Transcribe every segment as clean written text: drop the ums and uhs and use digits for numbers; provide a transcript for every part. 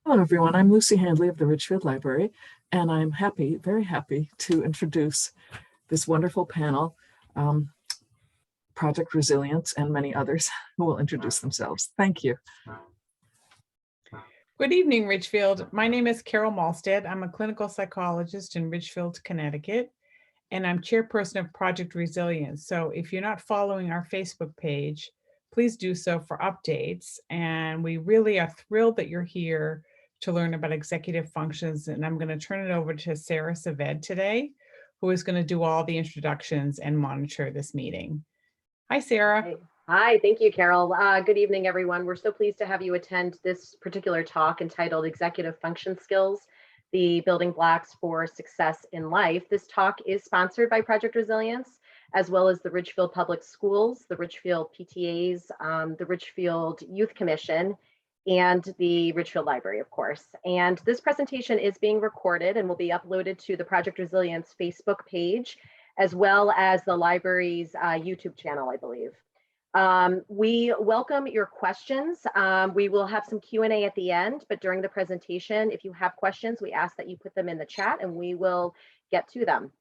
Hello, everyone. I'm Lucy Handley of the Ridgefield Library, and I'm happy, very happy to introduce this wonderful panel, Project Resilience, and many others who will introduce themselves. Thank you. Good evening, Ridgefield. My name is Carol Malstead. I'm a clinical psychologist in Ridgefield, Connecticut, and I'm chairperson of Project Resilience. So if you're not following our Facebook page, please do so for updates. And we really are thrilled that you're here to learn about executive functions. And I'm going to turn it over to Sarah Saved today, who is going to do all the introductions and monitor this meeting. Hi, Sarah. Hi, thank you, Carol. Good evening, everyone. We're so pleased to have you attend this particular talk entitled Executive Function Skills, the Building Blocks for Success in Life. This talk is sponsored by Project Resilience, as well as the Ridgefield Public Schools, the Ridgefield PTAs, the Ridgefield Youth Commission, and the Ridgefield Library, of course. And this presentation is being recorded and will be uploaded to the Project Resilience Facebook page, as well as the library's YouTube channel, I believe. We welcome your questions. We will have some Q&A at the end, but during the presentation, if you have questions, we ask that you put them in the chat and we will get to them.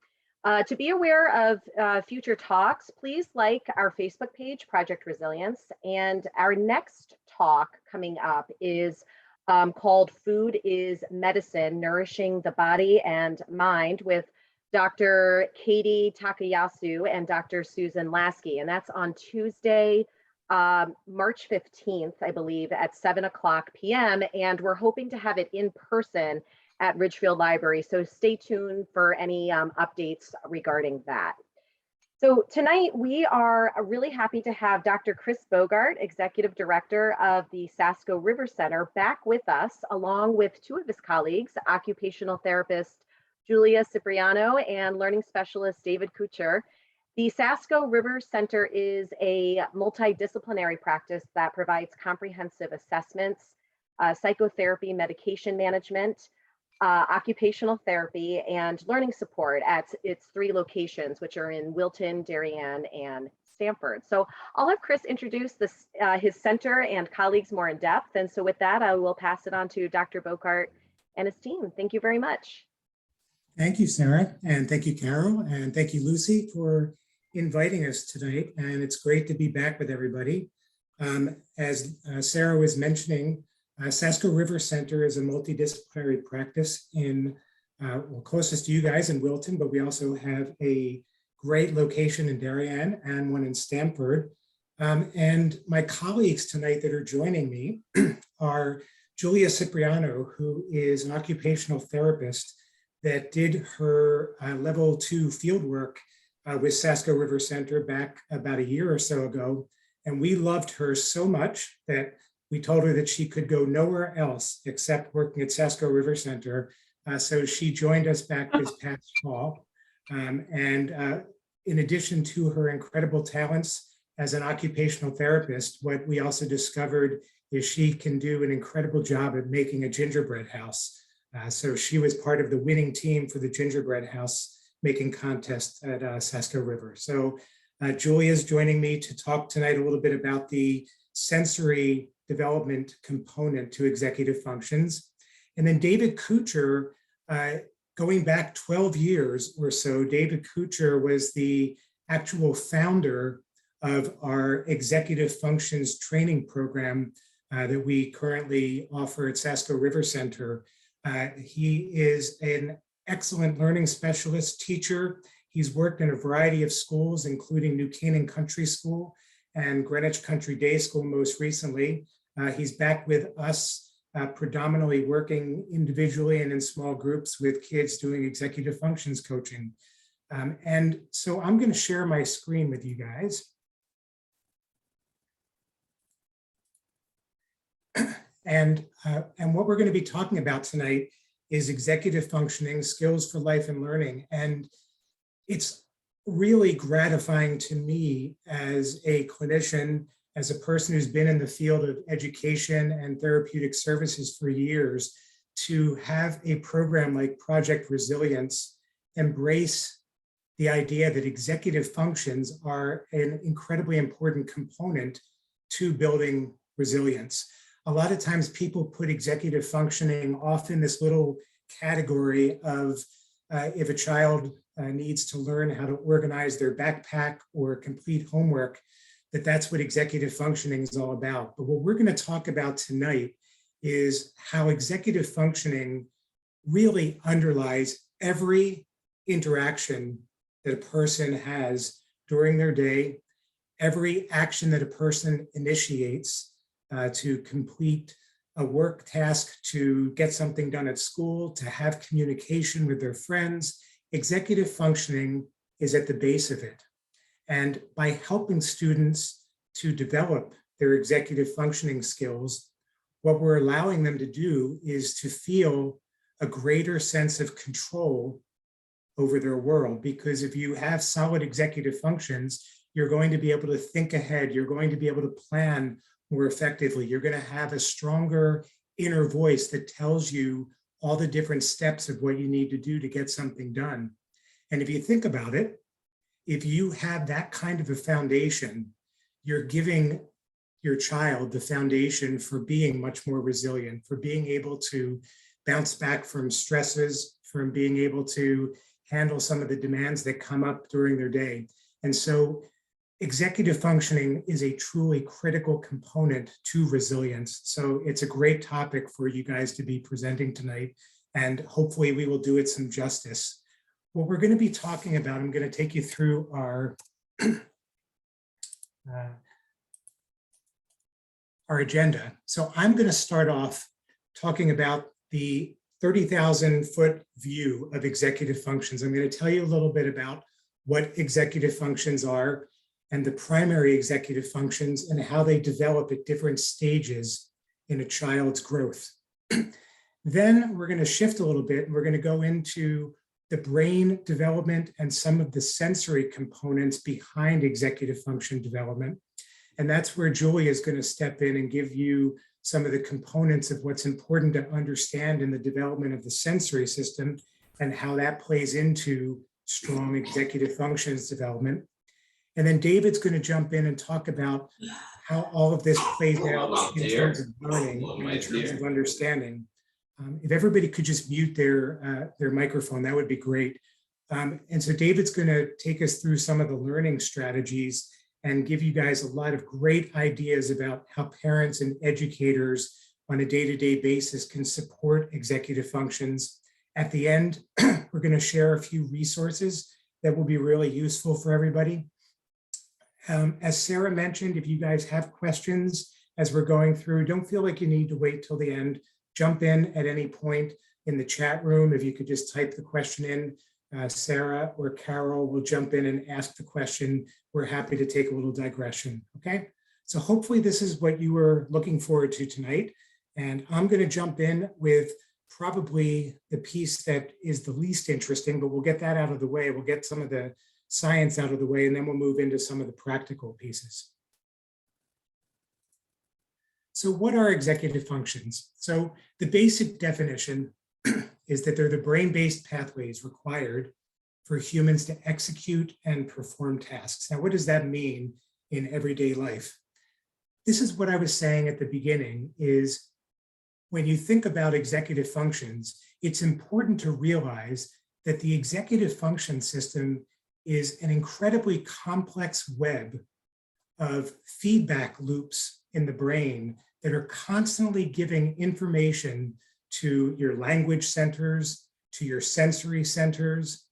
To be aware of future talks, please like our Facebook page, Project Resilience. And our next talk coming up is called Food is Medicine, Nourishing the Body and Mind with Dr. Katie Takayasu and Dr. Susan Lasky, and that's on Tuesday, March 15th, I believe, at 7:00 p.m. And we're hoping to have it in person at Ridgefield Library. So stay tuned for any updates regarding that. So tonight we are really happy to have Dr. Chris Bogart, Executive Director of the Sasco River Center, back with us, along with two of his colleagues, Occupational Therapist Julia Cipriano and Learning Specialist David Kuchar. The Sasco River Center is a multidisciplinary practice that provides comprehensive assessments, psychotherapy, medication management, occupational therapy, and learning support at its 3 locations, which are in Wilton, Darien, and Stamford. So I'll have Chris introduce this, his center and colleagues more in depth. And so with that, I will pass it on to Dr. Bogart and his team. Thank you very much. Thank you, Sarah, and thank you, Carol, and thank you, Lucy, for inviting us tonight. And it's great to be back with everybody. As Sarah was mentioning, Sasco River Center is a multidisciplinary practice in, well, closest to you guys in Wilton, but we also have a great location in Darien and one in Stamford. And my colleagues tonight that are joining me are Julia Cipriano, who is an occupational therapist that did her level 2 field work with Sasco River Center back about a year or so ago. And we loved her so much that we told her that she could go nowhere else except working at Sasco River Center. So she joined us back this past fall. In addition to her incredible talents as an occupational therapist, what we also discovered is she can do an incredible job at making a gingerbread house. So she was part of the winning team for the gingerbread house making contest at Sasco River. So Julia is joining me to talk tonight a little bit about the sensory development component to executive functions. And then David Kuchar, going back 12 years or so, David Kuchar was the actual founder of our executive functions training program that we currently offer at Sasco River Center. He is an excellent learning specialist teacher. He's worked in a variety of schools, including New Canaan Country School and Greenwich Country Day School most recently. He's back with us, predominantly working individually and in small groups with kids doing executive functions coaching. And so I'm going to share my screen with you guys. And what we're going to be talking about tonight is executive functioning, skills for life and learning. And it's really gratifying to me as a clinician, as a person who's been in the field of education and therapeutic services for years, to have a program like Project Resilience embrace the idea that executive functions are an incredibly important component to building resilience. a lot of times people put executive functioning off in this little category of if a child needs to learn how to organize their backpack or complete homework, that's what executive functioning is all about. But what we're going to talk about tonight is how executive functioning really underlies every interaction that a person has during their day, every action that a person initiates to complete a work task, to get something done at school, to have communication with their friends. Executive functioning is at the base of it. And by helping students to develop their executive functioning skills, what we're allowing them to do is to feel a greater sense of control over their world. Because if you have solid executive functions, you're going to be able to think ahead, you're going to be able to plan more effectively, you're going to have a stronger inner voice that tells you all the different steps of what you need to do to get something done. And if you think about it, if you have that kind of a foundation, you're giving your child the foundation for being much more resilient, for being able to bounce back from stresses, from being able to handle some of the demands that come up during their day. And so executive functioning is a truly critical component to resilience. So it's a great topic for you guys to be presenting tonight, and hopefully we will do it some justice. What we're going to be talking about, I'm going to take you through our agenda. So I'm going to start off talking about the 30,000-foot view of executive functions. I'm going to tell you a little bit about what executive functions are and the primary executive functions and how they develop at different stages in a child's growth. Then we're going to shift a little bit and we're going to go into the brain development and some of the sensory components behind executive function development. And that's where Julia is going to step in and give you some of the components of what's important to understand in the development of the sensory system and how that plays into strong executive functions development. And then David's going to jump in and talk about how all of this plays out in terms of learning and in terms of understanding. If everybody could just mute their microphone, that would be great. And so David's going to take us through some of the learning strategies and give you guys a lot of great ideas about how parents and educators on a day-to-day basis can support executive functions. At the end, we're going to share a few resources that will be really useful for everybody. As Sarah mentioned, if you guys have questions as we're going through, don't feel like you need to wait till the end. Jump in at any point in the chat room. If you could just type the question in, Sarah or Carol will jump in and ask the question. We're happy to take a little digression, okay? So hopefully this is what you were looking forward to tonight. And I'm going to jump in with probably the piece that is the least interesting, but we'll get that out of the way. We'll get some of the science out of the way, and then we'll move into some of the practical pieces. So what are executive functions? So the basic definition is that they're the brain-based pathways required for humans to execute and perform tasks. Now, what does that mean in everyday life? This is what I was saying at the beginning, is when you think about executive functions, it's important to realize that the executive function system is an incredibly complex web of feedback loops in the brain that are constantly giving information to your language centers, to your sensory centers,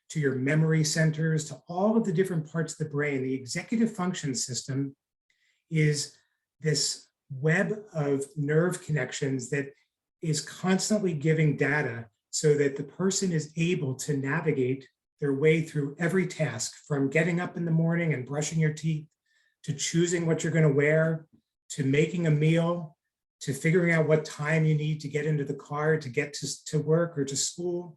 to your memory centers, to all of the different parts of the brain. The executive function system is this web of nerve connections that is constantly giving data so that the person is able to navigate their way through every task, from getting up in the morning and brushing your teeth, to choosing what you're going to wear, to making a meal, to figuring out what time you need to get into the car to get to work or to school.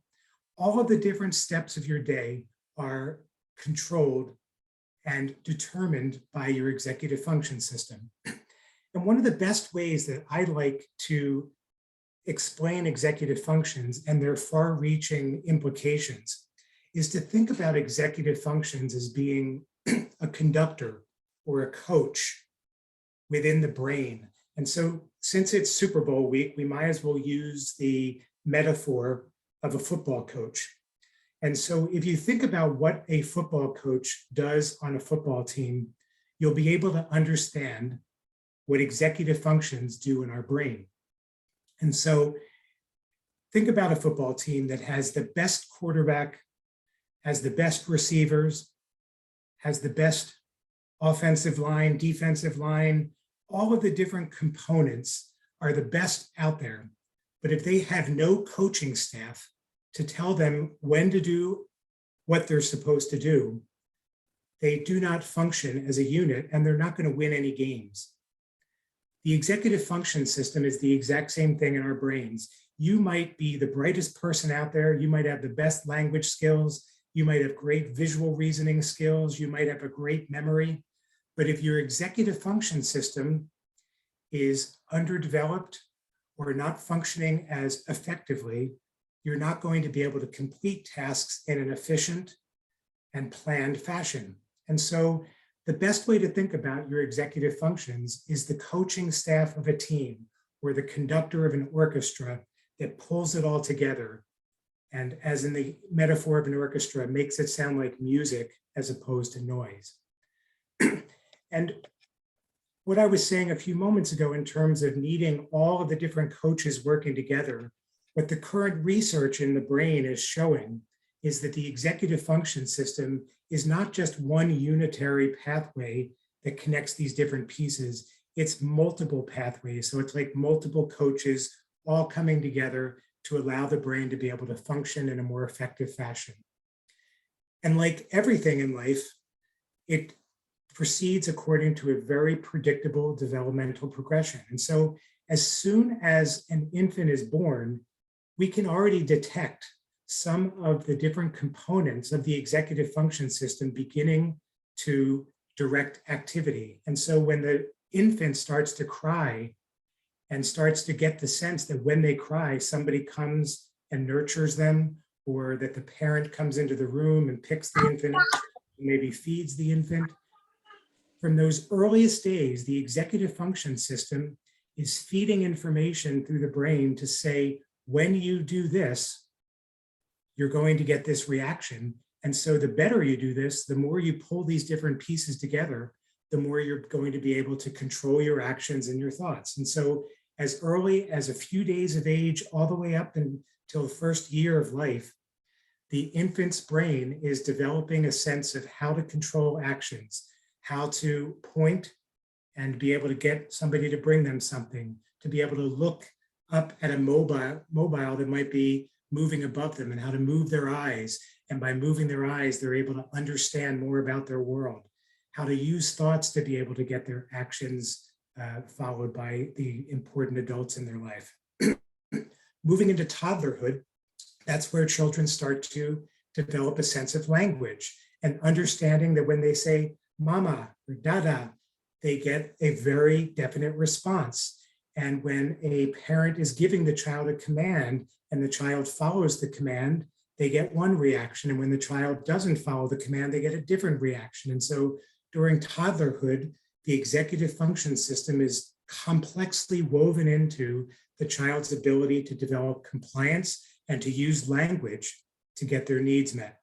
All of the different steps of your day are controlled and determined by your executive function system. And one of the best ways that I like to explain executive functions and their far-reaching implications is to think about executive functions as being a conductor or a coach within the brain And so since it's Super Bowl week, we might as well use the metaphor of a football coach. And so if you think about what a football coach does on a football team, you'll be able to understand what executive functions do in our brain. And so think about a football team that has the best quarterback, has the best receivers, has the best offensive line, defensive line. All of the different components are the best out there. But if they have no coaching staff to tell them when to do what they're supposed to do, they do not function as a unit, and they're not going to win any games. The executive function system is the exact same thing in our brains. You might be the brightest person out there. You might have the best language skills. You might have great visual reasoning skills. You might have a great memory. But if your executive function system is underdeveloped or not functioning as effectively, you're not going to be able to complete tasks in an efficient and planned fashion. And so the best way to think about your executive functions is the coaching staff of a team or the conductor of an orchestra that pulls it all together. And as in the metaphor of an orchestra, makes it sound like music as opposed to noise. And what I was saying a few moments ago in terms of needing all of the different coaches working together, what the current research in the brain is showing is that the executive function system is not just one unitary pathway that connects these different pieces, it's multiple pathways. So it's like multiple coaches all coming together to allow the brain to be able to function in a more effective fashion. And like everything in life, it proceeds according to a very predictable developmental progression. And so as soon as an infant is born, we can already detect some of the different components of the executive function system beginning to direct activity. And so when the infant starts to cry and starts to get the sense that when they cry, somebody comes and nurtures them, or that the parent comes into the room and picks the infant, maybe feeds the infant. From those earliest days, the executive function system is feeding information through the brain to say, when you do this, you're going to get this reaction. And so the better you do this, the more you pull these different pieces together, the more you're going to be able to control your actions and your thoughts. And so as early as a few days of age, all the way up until the first year of life, the infant's brain is developing a sense of how to control actions, how to point and be able to get somebody to bring them something, to be able to look up at a mobile that might be moving above them, and how to move their eyes. And by moving their eyes, they're able to understand more about their world, how to use thoughts to be able to get their actions followed by the important adults in their life. Moving into toddlerhood, that's where children start to develop a sense of language and understanding that when they say mama or dada, they get a very definite response. And when a parent is giving the child a command and the child follows the command, they get one reaction. And when the child doesn't follow the command, they get a different reaction. And so during toddlerhood, the executive function system is complexly woven into the child's ability to develop compliance and to use language to get their needs met.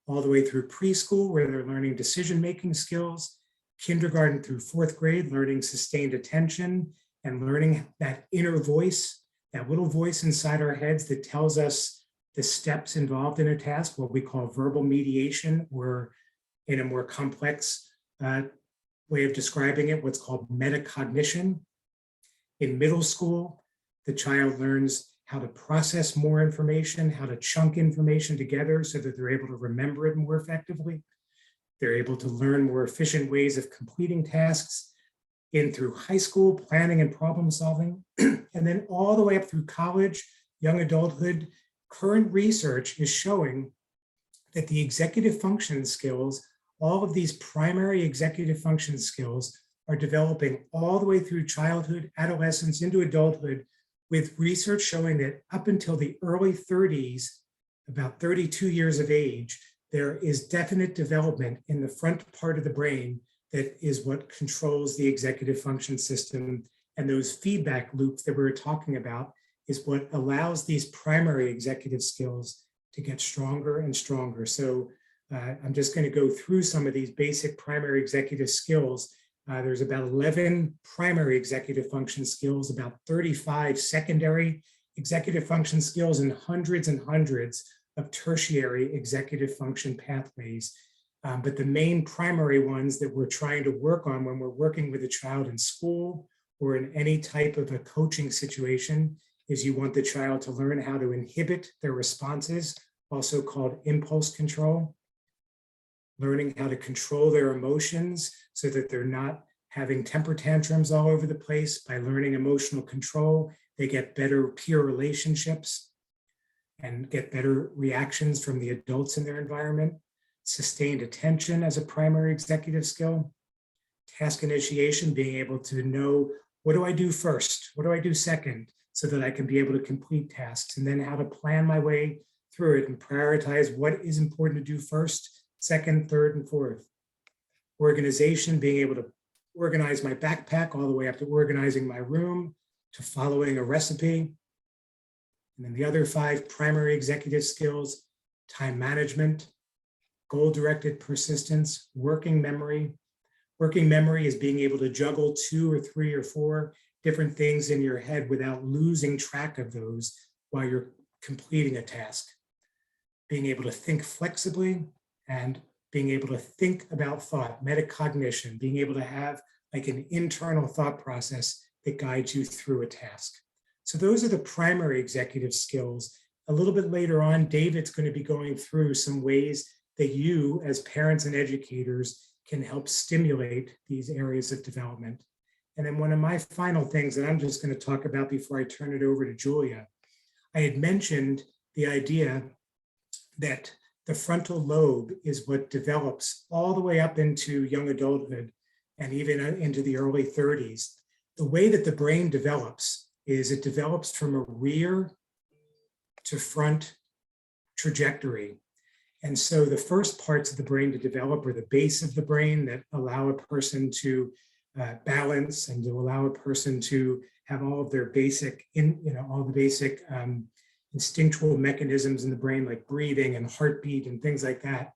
All the way through preschool, where they're learning decision-making skills, kindergarten through fourth grade, learning sustained attention and learning that inner voice, that little voice inside our heads that tells us the steps involved in a task, what we call verbal mediation, or in a more complex way of describing it, what's called metacognition. In middle school, the child learns how to process more information, how to chunk information together so that they're able to remember it more effectively. They're able to learn more efficient ways of completing tasks. In through high school, planning and problem solving, and then all the way up through college, young adulthood. Current research is showing that the executive function skills, all of these primary executive function skills, are developing all the way through childhood, adolescence, into adulthood, with research showing that up until the early 30s, about 32 years of age, there is definite development in the front part of the brain that is what controls the executive function system And those feedback loops that we were talking about is what allows these primary executive skills to get stronger and stronger. So I'm just going to go through some of these basic primary executive skills. There's about 11 primary executive function skills, about 35 secondary executive function skills, and hundreds of tertiary executive function pathways. But the main primary ones that we're trying to work on when we're working with a child in school or in any type of a coaching situation is you want the child to learn how to inhibit their responses, also called impulse control, learning how to control their emotions so that they're not having temper tantrums all over the place. By learning emotional control, they get better peer relationships and get better reactions from the adults in their environment. Sustained attention as a primary executive skill. Task initiation, being able to know, what do I do first? What do I do second? So that I can be able to complete tasks, and then how to plan my way through it and prioritize what is important to do first, second, third, and fourth. Organization, being able to organize my backpack all the way up to organizing my room, to following a recipe. And then the other 5 primary executive skills: time management, goal-directed persistence, working memory. Working memory is being able to juggle 2 or 3 or 4 different things in your head without losing track of those while you're completing a task. Being able to think flexibly and being able to think about thought, metacognition, being able to have like an internal thought process that guides you through a task. So those are the primary executive skills. A little bit later on, David's going to be going through some ways that you as parents and educators can help stimulate these areas of development. And then one of my final things that I'm just going to talk about before I turn it over to Julia, I had mentioned the idea that the frontal lobe is what develops all the way up into young adulthood and even into the early 30s. The way that the brain develops is it develops from a rear to front trajectory. And so the first parts of the brain to develop are the base of the brain that allow a person to balance and to allow a person to have all of their basic, all the basic instinctual mechanisms in the brain, like breathing and heartbeat and things like that.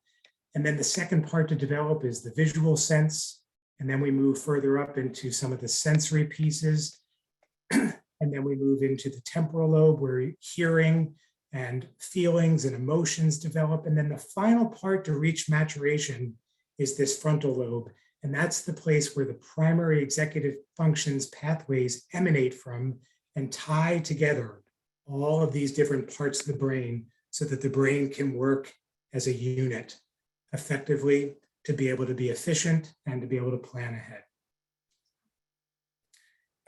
And then the second part to develop is the visual sense. And then we move further up into some of the sensory pieces. And then we move into the temporal lobe where hearing and feelings and emotions develop. And then the final part to reach maturation is this frontal lobe. And that's the place where the primary executive functions pathways emanate from and tie together all of these different parts of the brain so that the brain can work as a unit effectively to be able to be efficient and to be able to plan ahead.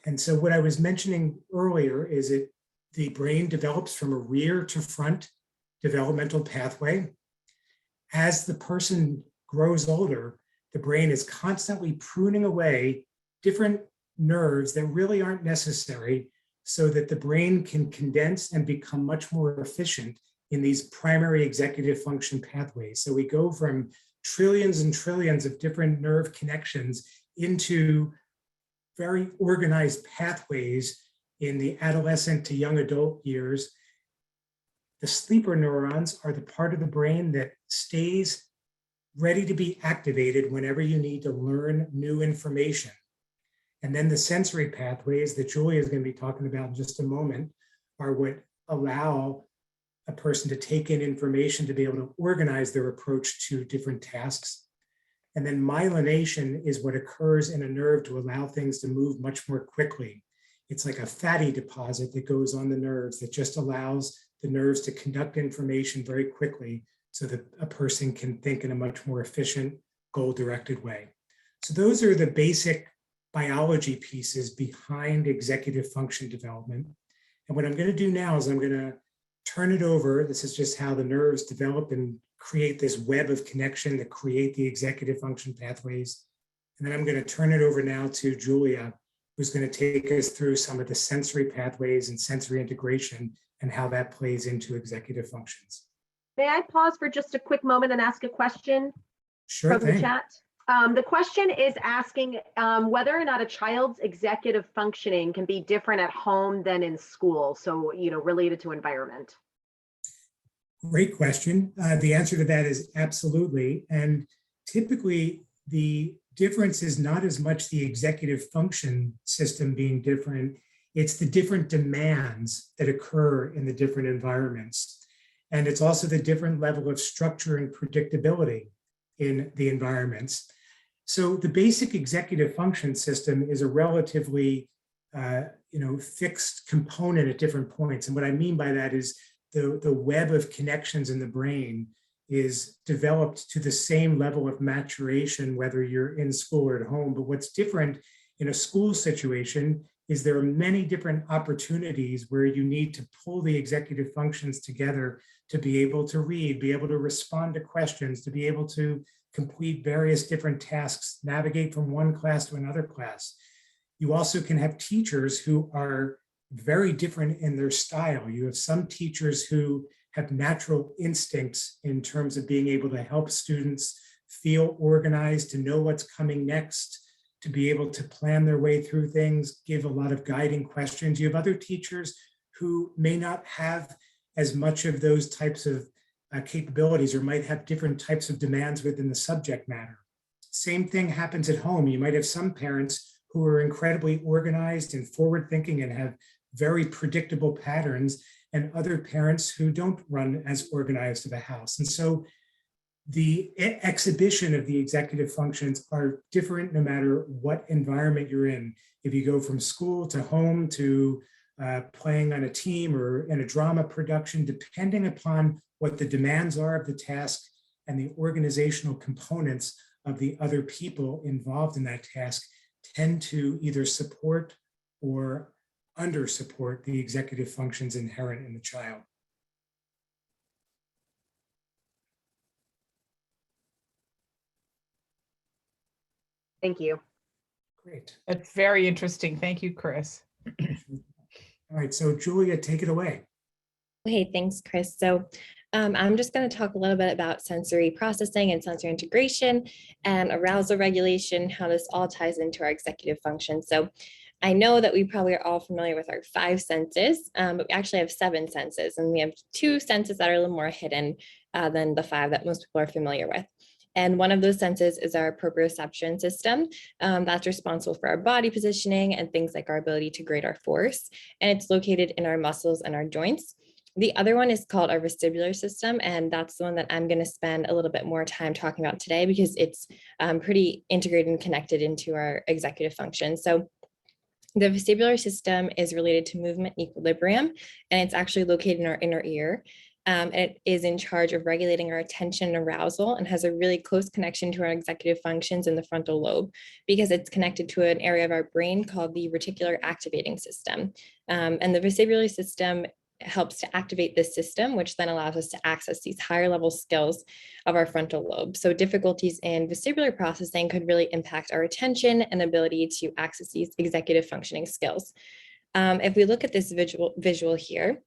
And so what I was mentioning earlier is that the brain develops from a rear to front developmental pathway. As the person grows older, the brain is constantly pruning away different nerves that really aren't necessary so that the brain can condense and become much more efficient in these primary executive function pathways. So we go from trillions and trillions of different nerve connections into very organized pathways in the adolescent to young adult years. The sleeper neurons are the part of the brain that stays ready to be activated whenever you need to learn new information. And then the sensory pathways that Julia is going to be talking about in just a moment are what allow a person to take in information to be able to organize their approach to different tasks. And then myelination is what occurs in a nerve to allow things to move much more quickly. It's like a fatty deposit that goes on the nerves that just allows the nerves to conduct information very quickly so that a person can think in a much more efficient, goal-directed way. So those are the basic biology pieces behind executive function development. And what I'm going to do now is I'm going to turn it over. This is just how the nerves develop and create this web of connection that create the executive function pathways. And then I'm going to turn it over now to Julia, who's going to take us through some of the sensory pathways and sensory integration and how that plays into executive functions. May I pause for just a quick moment and ask a question Sure from thing. the chat? The question is asking whether or not a child's executive functioning can be different at home than in school. So, related to environment. Great question. The answer to that is absolutely. And typically, the difference is not as much the executive function system being different, it's the different demands that occur in the different environments. And it's also the different level of structure and predictability in the environments. So the basic executive function system is a relatively fixed component at different points. And what I mean by that is the web of connections in the brain is developed to the same level of maturation, whether you're in school or at home. But what's different in a school situation is there are many different opportunities where you need to pull the executive functions together to be able to read, be able to respond to questions, to be able to complete various different tasks, navigate from one class to another class. You also can have teachers who are very different in their style. You have some teachers who have natural instincts in terms of being able to help students feel organized, to know what's coming next, to be able to plan their way through things, give a lot of guiding questions. You have other teachers who may not have as much of those types of capabilities or might have different types of demands within the subject matter. Same thing happens at home. You might have some parents who are incredibly organized and forward-thinking and have very predictable patterns, and other parents who don't run as organized of a house. And so the exhibition of the executive functions are different no matter what environment you're in. If you go from school to home to playing on a team or in a drama production, depending upon what the demands are of the task and the organizational components of the other people involved in that task tend to either support or under support the executive functions inherent in the child. Thank you. Great. That's very interesting. Thank you, Chris. All right, so Julia, take it away. Hey, thanks, Chris. So I'm just going to talk a little bit about sensory processing and sensory integration and arousal regulation, how this all ties into our executive function. So I know that we probably are all familiar with our 5 senses, but we actually have 7 senses, and we have 2 senses that are a little more hidden than the 5 that most people are familiar with. And one of those senses is our proprioception system. That's responsible for our body positioning and things like our ability to grade our force. And it's located in our muscles and our joints. The other one is called our vestibular system, and that's the one that I'm going to spend a little bit more time talking about today because it's pretty integrated and connected into our executive function. So the vestibular system is related to movement and equilibrium, and it's actually located in our inner ear. It is in charge of regulating our attention and arousal and has a really close connection to our executive functions in the frontal lobe because it's connected to an area of our brain called the reticular activating system. And the vestibular system helps to activate this system, which then allows us to access these higher level skills of our frontal lobe. So difficulties in vestibular processing could really impact our attention and ability to access these executive functioning skills. If we look at this visual here,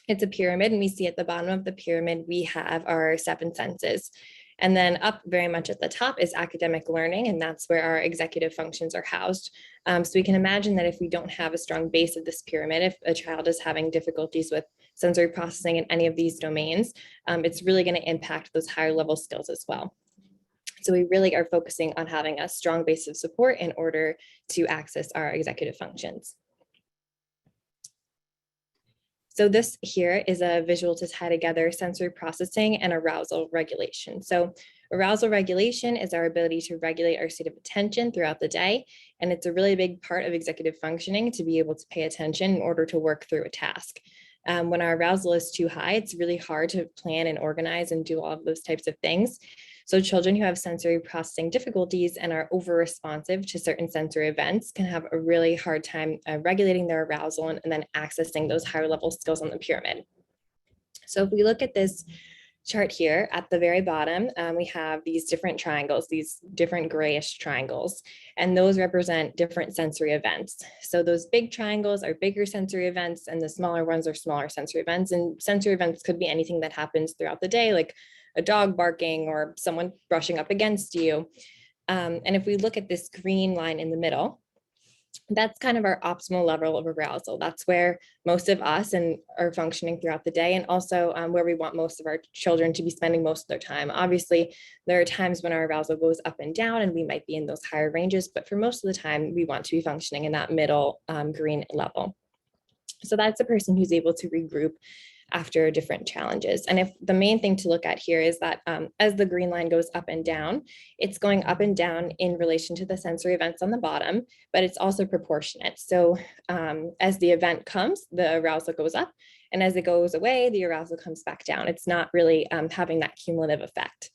it's a pyramid, and we see at the bottom of the pyramid, we have our 7 senses. And then up very much at the top is academic learning, and that's where our executive functions are housed. So we can imagine that if we don't have a strong base of this pyramid, if a child is having difficulties with sensory processing in any of these domains, it's really going to impact those higher level skills as well. So we really are focusing on having a strong base of support in order to access our executive functions. So this here is a visual to tie together sensory processing and arousal regulation. So arousal regulation is our ability to regulate our state of attention throughout the day. And it's a really big part of executive functioning to be able to pay attention in order to work through a task. When our arousal is too high, it's really hard to plan and organize and do all of those types of things. So children who have sensory processing difficulties and are over-responsive to certain sensory events can have a really hard time regulating their arousal and then accessing those higher level skills on the pyramid. So if we look at this chart here at the very bottom, we have these different triangles, these different grayish triangles, and those represent different sensory events. So those big triangles are bigger sensory events, and the smaller ones are smaller sensory events. And sensory events could be anything that happens throughout the day, like a dog barking or someone brushing up against you. And if we look at this green line in the middle, that's kind of our optimal level of arousal. That's where most of us are functioning throughout the day, and also where we want most of our children to be spending most of their time. Obviously, there are times when our arousal goes up and down and we might be in those higher ranges, but for most of the time, we want to be functioning in that middle green level. So that's a person who's able to regroup after different challenges. And if the main thing to look at here is that as the green line goes up and down, it's going up and down in relation to the sensory events on the bottom, but it's also proportionate. So as the event comes, the arousal goes up, and as it goes away, the arousal comes back down. It's not really having that cumulative effect.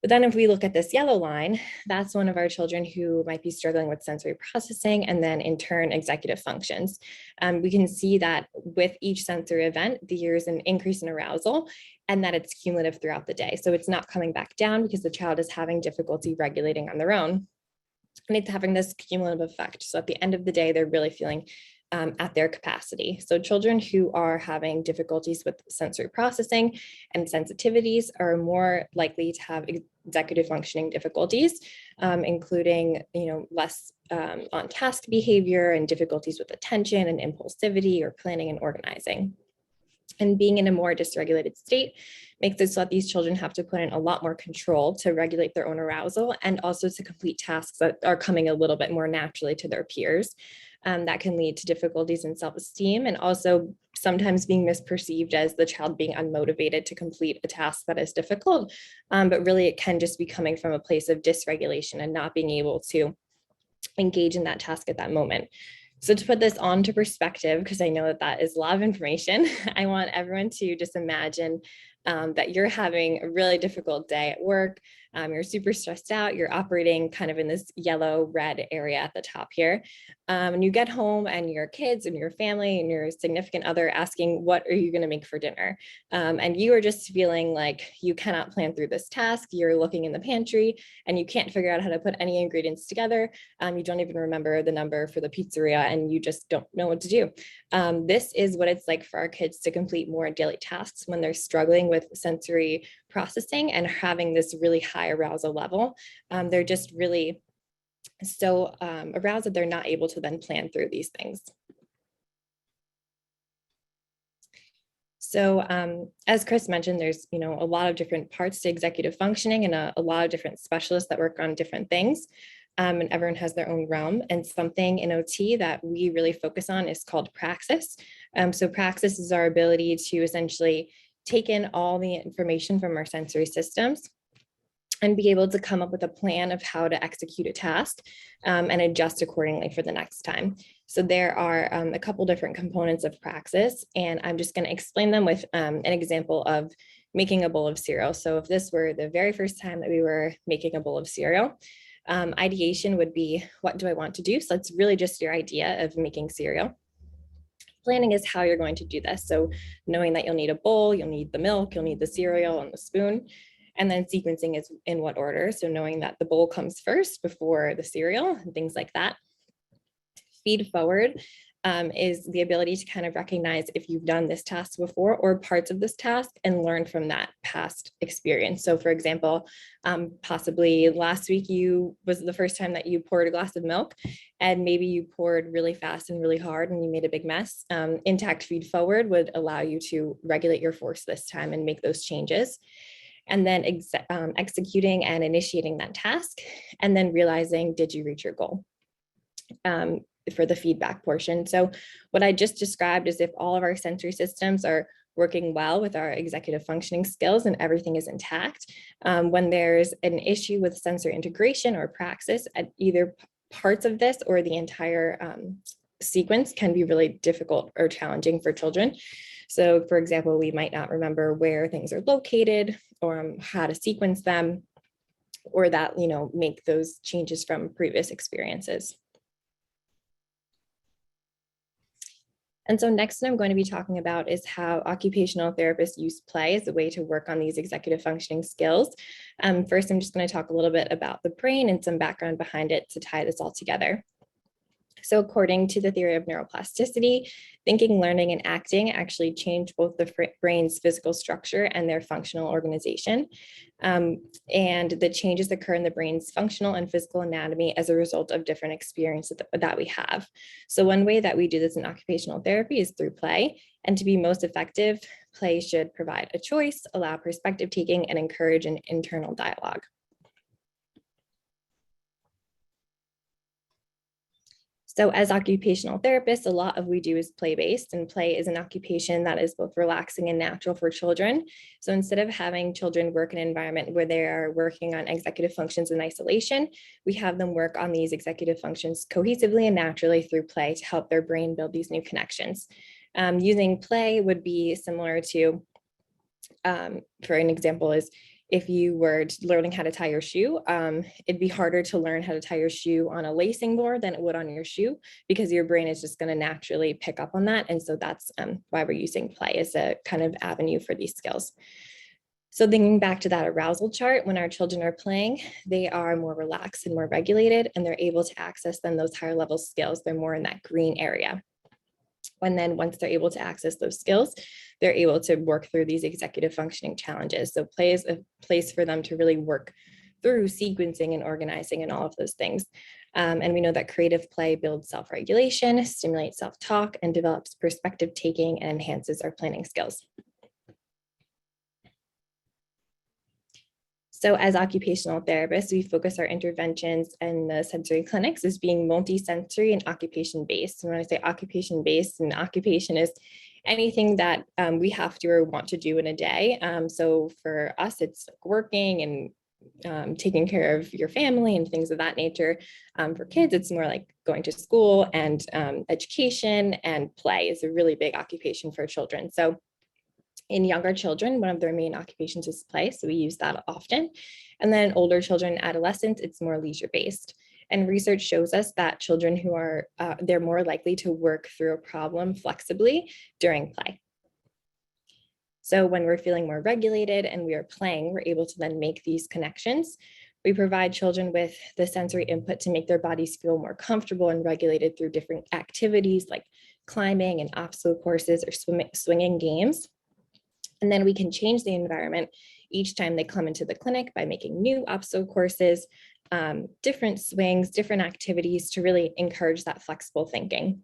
But then if we look at this yellow line, that's one of our children who might be struggling with sensory processing and then in turn executive functions. We can see that with each sensory event, there's an increase in arousal and that it's cumulative throughout the day. So it's not coming back down because the child is having difficulty regulating on their own. And it's having this cumulative effect. So at the end of the day, they're really feeling at their capacity. So children who are having difficulties with sensory processing and sensitivities are more likely to have executive functioning difficulties, including, less on-task behavior and difficulties with attention and impulsivity or planning and organizing. And being in a more dysregulated state makes it so that these children have to put in a lot more control to regulate their own arousal and also to complete tasks that are coming a little bit more naturally to their peers. That can lead to difficulties in self-esteem and also sometimes being misperceived as the child being unmotivated to complete a task that is difficult. But really it can just be coming from a place of dysregulation and not being able to engage in that task at that moment. So to put this onto perspective, because I know that that is a lot of information, I want everyone to just imagine that you're having a really difficult day at work. You're super stressed out. You're operating kind of in this yellow red area at the top here. And you get home and your kids and your family and your significant other asking, what are you going to make for dinner? And you are just feeling like you cannot plan through this task. You're looking in the pantry and you can't figure out how to put any ingredients together. You don't even remember the number for the pizzeria and you just don't know what to do. This is what it's like for our kids to complete more daily tasks when they're struggling with sensory processing and having this really high arousal level. They're just really so aroused that they're not able to then plan through these things. So as Chris mentioned, there's a lot of different parts to executive functioning and a lot of different specialists that work on different things. And everyone has their own realm. And something in OT that we really focus on is called Praxis. So Praxis is our ability to essentially take in all the information from our sensory systems and be able to come up with a plan of how to execute a task and adjust accordingly for the next time. So there are a couple different components of Praxis, and I'm just going to explain them with an example of making a bowl of cereal. So if this were the very first time that we were making a bowl of cereal, ideation would be, what do I want to do? So it's really just your idea of making cereal. Planning is how you're going to do this. So knowing that you'll need a bowl, you'll need the milk, you'll need the cereal and the spoon, and then sequencing is in what order. So knowing that the bowl comes first before the cereal and things like that. Feed forward is the ability to kind of recognize if you've done this task before or parts of this task and learn from that past experience. So for example, possibly last week was the first time that you poured a glass of milk and maybe you poured really fast and really hard and you made a big mess. Intact feed forward would allow you to regulate your force this time and make those changes. And then executing and initiating that task and then realizing, did you reach your goal? For the feedback portion. So what I just described is if all of our sensory systems are working well with our executive functioning skills and everything is intact, when there's an issue with sensory integration or praxis at either parts of this or the entire sequence can be really difficult or challenging for children. So for example, we might not remember where things are located or how to sequence them or that, make those changes from previous experiences. And so next I'm going to be talking about is how occupational therapists use play as a way to work on these executive functioning skills. First, I'm just going to talk a little bit about the brain and some background behind it to tie this all together. So according to the theory of neuroplasticity, thinking, learning, and acting actually change both the brain's physical structure and their functional organization. And the changes occur in the brain's functional and physical anatomy as a result of different experiences that we have. So one way that we do this in occupational therapy is through play. And to be most effective, play should provide a choice, allow perspective taking, and encourage an internal dialogue. So as occupational therapists, a lot of we do is play-based, and play is an occupation that is both relaxing and natural for children. So instead of having children work in an environment where they are working on executive functions in isolation, we have them work on these executive functions cohesively and naturally through play to help their brain build these new connections. Using play would be similar to, for an example is, if you were learning how to tie your shoe, it'd be harder to learn how to tie your shoe on a lacing board than it would on your shoe, because your brain is just going to naturally pick up on that. And so that's why we're using play as a kind of avenue for these skills. So thinking back to that arousal chart, when our children are playing, they are more relaxed and more regulated, and they're able to access then those higher level skills. They're more in that green area. And then once they're able to access those skills, they're able to work through these executive functioning challenges. So play is a place for them to really work through sequencing and organizing and all of those things. And we know that creative play builds self-regulation, stimulates self-talk, and develops perspective taking and enhances our planning skills. So as occupational therapists, we focus our interventions in the sensory clinics as being multi-sensory and occupation-based. And when I say occupation-based, an occupation is anything that we have to or want to do in a day. So for us, it's like working and taking care of your family and things of that nature. For kids, it's more like going to school, and education and play is a really big occupation for children. So in younger children, one of their main occupations is play, so we use that often. And then older children, adolescents, it's more leisure-based. And research shows us that children who are, they're more likely to work through a problem flexibly during play. So when we're feeling more regulated and we are playing, we're able to then make these connections. We provide children with the sensory input to make their bodies feel more comfortable and regulated through different activities like climbing and obstacle courses or swinging games. And then we can change the environment each time they come into the clinic by making new obstacle courses, different swings, different activities to really encourage that flexible thinking.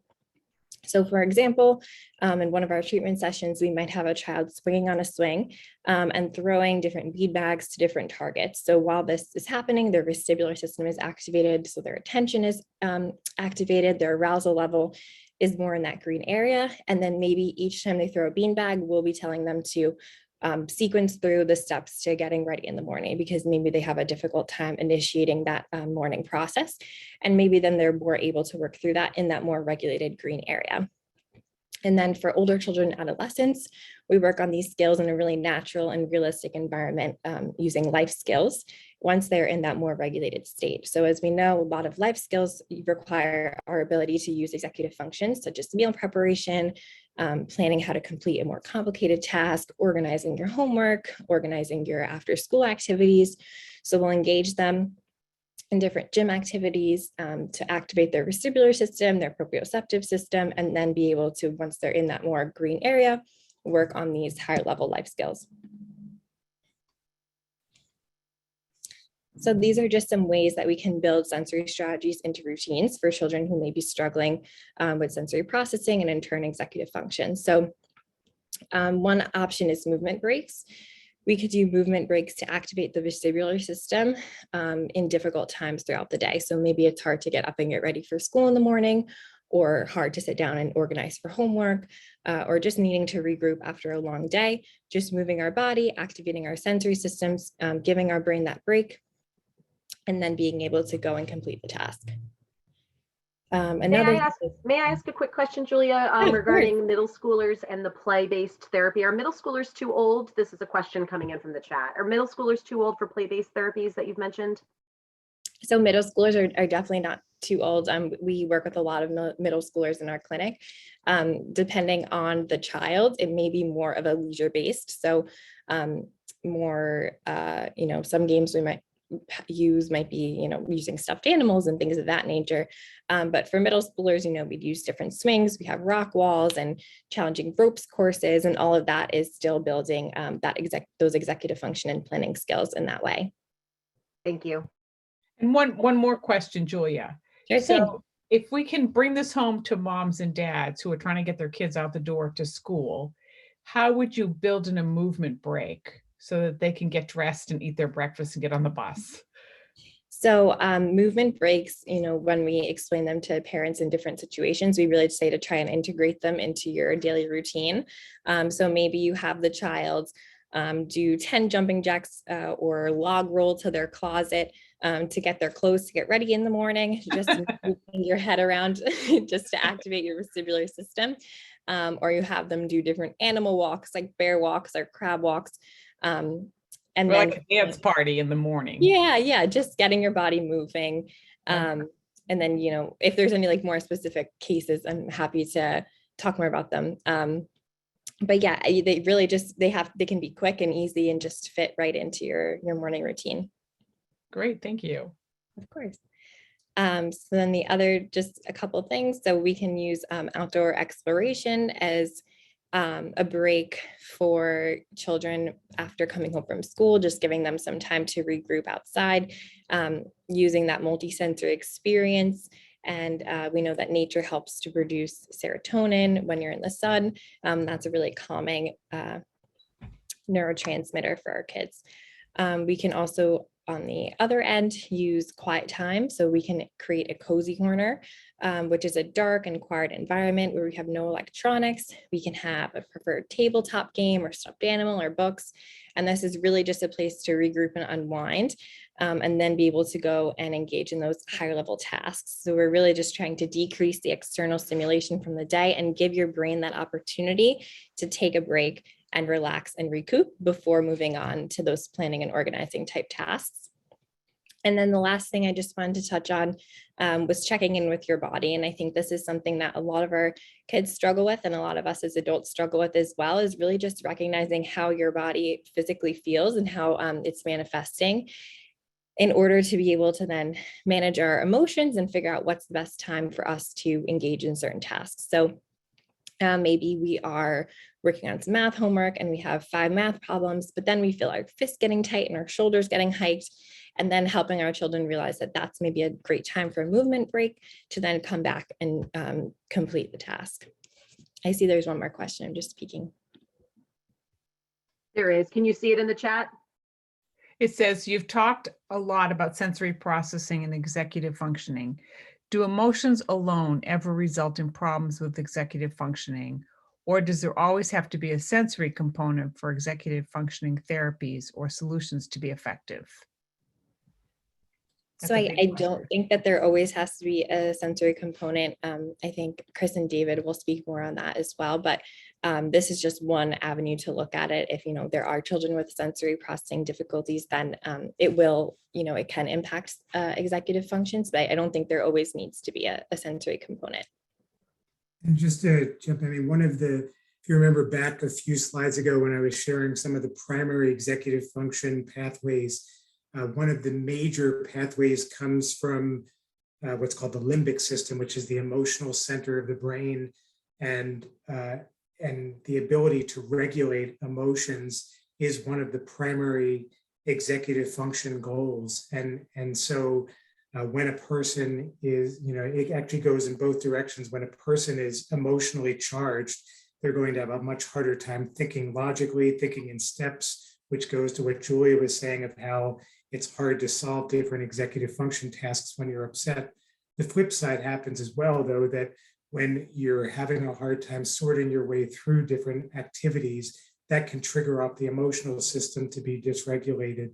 So for example, in one of our treatment sessions, we might have a child swinging on a swing and throwing different bead bags to different targets. So while this is happening, their vestibular system is activated, so their attention is activated, their arousal level is more in that green area. And then maybe each time they throw a beanbag, we'll be telling them to sequence through the steps to getting ready in the morning, because maybe they have a difficult time initiating that morning process. And maybe then they're more able to work through that in that more regulated green area. And then for older children and adolescents, we work on these skills in a really natural and realistic environment using life skills once they're in that more regulated state. So as we know, a lot of life skills require our ability to use executive functions, such as meal preparation, planning how to complete a more complicated task, organizing your homework, organizing your after school activities. So we'll engage them in different gym activities to activate their vestibular system, their proprioceptive system, and then be able to, once they're in that more green area, work on these higher level life skills. So these are just some ways that we can build sensory strategies into routines for children who may be struggling with sensory processing and in turn executive function. So one option is movement breaks. We could do movement breaks to activate the vestibular system in difficult times throughout the day. So maybe it's hard to get up and get ready for school in the morning, or hard to sit down and organize for homework, or just needing to regroup after a long day. Just moving our body, activating our sensory systems, giving our brain that break, and then being able to go and complete the task. May I ask a quick question, Julia, regarding middle schoolers and the play-based therapy? Are middle schoolers too old? This is a question coming in from the chat. Are middle schoolers too old for play-based therapies that you've mentioned? So middle schoolers are definitely not too old. We work with a lot of middle schoolers in our clinic. Depending on the child, it may be more of a leisure-based. So more, some games we might use might be, using stuffed animals and things of that nature. But for middle schoolers, we'd use different swings. We have rock walls and challenging ropes courses, and all of that is still building those executive function and planning skills in that way. Thank you. And one more question, Julia. Sure thing. So if we can bring this home to moms and dads who are trying to get their kids out the door to school, how would you build in a movement break so that they can get dressed and eat their breakfast and get on the bus? So movement breaks, when we explain them to parents in different situations, we really say to try and integrate them into your daily routine. So maybe you have the child do 10 jumping jacks or log roll to their closet to get their clothes to get ready in the morning, just moving your head around just to activate your vestibular system. Or you have them do different animal walks like bear walks or crab walks. And then like a dance party in the morning. Yeah, just getting your body moving. And then, if there's any more specific cases, I'm happy to talk more about them. But yeah, they really they can be quick and easy and just fit right into your morning routine. Great, thank you. Of course. So then the other, just a couple of things. So we can use outdoor exploration as a break for children after coming home from school, just giving them some time to regroup outside, using that multisensory experience. And we know that nature helps to produce serotonin when you're in the sun. That's a really calming neurotransmitter for our kids. We can also, on the other end, use quiet time. So we can create a cozy corner, which is a dark and quiet environment where we have no electronics. We can have a preferred tabletop game or stuffed animal or books. And this is really just a place to regroup and unwind, and then be able to go and engage in those higher level tasks. So we're really just trying to decrease the external stimulation from the day and give your brain that opportunity to take a break and relax and recoup before moving on to those planning and organizing type tasks. And then the last thing I just wanted to touch on was checking in with your body. And I think this is something that a lot of our kids struggle with, and a lot of us as adults struggle with as well, is really just recognizing how your body physically feels and how it's manifesting, in order to be able to then manage our emotions and figure out what's the best time for us to engage in certain tasks. So maybe we are working on some math homework and we have 5 math problems, but then we feel our fists getting tight and our shoulders getting hiked, and then helping our children realize that that's maybe a great time for a movement break to then come back and complete the task. I see there's one more question. I'm just speaking. There is. Can you see it in the chat? It says, you've talked a lot about sensory processing and executive functioning. Do emotions alone ever result in problems with executive functioning? Or does there always have to be a sensory component for executive functioning therapies or solutions to be effective? So I don't think that there always has to be a sensory component. I think Chris and David will speak more on that as well, but this is just one avenue to look at it. If, there are children with sensory processing difficulties, then it will, it can impact executive functions, but I don't think there always needs to be a sensory component. And just to jump in, if you remember back a few slides ago when I was sharing some of the primary executive function pathways, one of the major pathways comes from what's called the limbic system, which is the emotional center of the brain, and the ability to regulate emotions is one of the primary executive function goals. And so when a person is, it actually goes in both directions. When a person is emotionally charged, they're going to have a much harder time thinking logically, thinking in steps, which goes to what Julia was saying of how it's hard to solve different executive function tasks when you're upset. The flip side happens as well, though, that when you're having a hard time sorting your way through different activities, that can trigger off the emotional system to be dysregulated.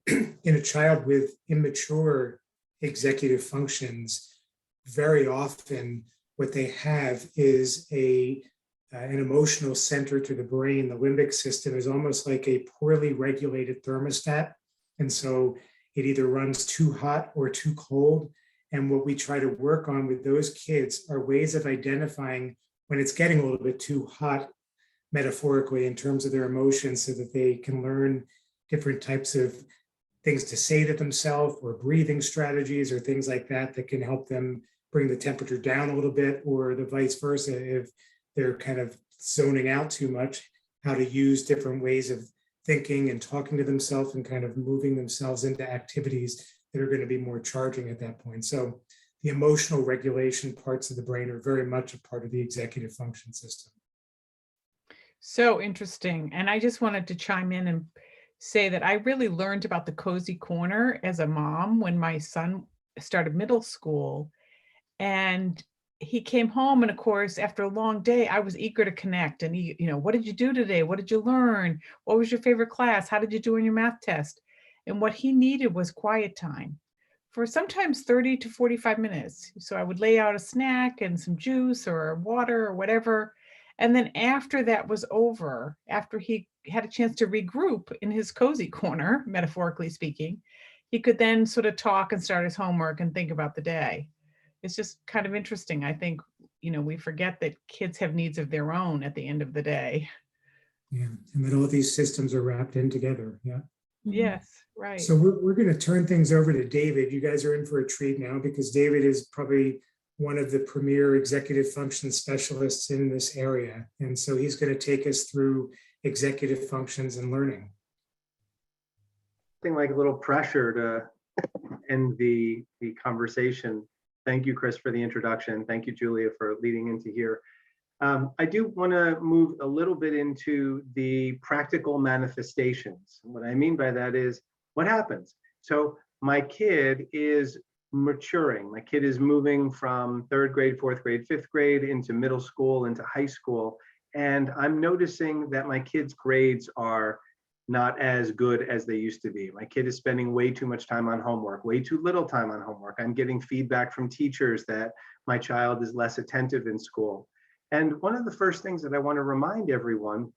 In a child with immature executive functions, very often what they have is an emotional center to the brain. The limbic system is almost like a poorly regulated thermostat. And so it either runs too hot or too cold. And what we try to work on with those kids are ways of identifying when it's getting a little bit too hot, metaphorically, in terms of their emotions, so that they can learn different types of things to say to themselves or breathing strategies or things like that that can help them bring the temperature down a little bit, or the vice versa if they're kind of zoning out too much, how to use different ways of thinking and talking to themselves and kind of moving themselves into activities that are going to be more charging at that point. So the emotional regulation parts of the brain are very much a part of the executive function system. So interesting. And I just wanted to chime in and say that I really learned about the cozy corner as a mom when my son started middle school. And he came home, and of course, after a long day, I was eager to connect. And what did you do today? What did you learn? What was your favorite class? How did you do in your math test? And what he needed was quiet time for sometimes 30 to 45 minutes. So I would lay out a snack and some juice or water or whatever. And then after that was over, after he had a chance to regroup in his cozy corner, metaphorically speaking, he could then sort of talk and start his homework and think about the day. It's just kind of interesting. I think, we forget that kids have needs of their own at the end of the day. Yeah, and that all these systems are wrapped in together. Yeah. Yes, right. So we're going to turn things over to David. You guys are in for a treat now because David is probably one of the premier executive function specialists in this area. And so he's going to take us through executive functions and learning. Something like a little pressure to end the conversation. Thank you, Chris, for the introduction. Thank you, Julia, for leading into here. I do want to move a little bit into the practical manifestations. What I mean by that is what happens. So my kid is maturing. My kid is moving from 3rd grade, 4th grade, 5th grade into middle school, into high school. And I'm noticing that my kid's grades are not as good as they used to be. My kid is spending way too much time on homework, way too little time on homework. I'm getting feedback from teachers that my child is less attentive in school. And one of the first things that I want to remind everyone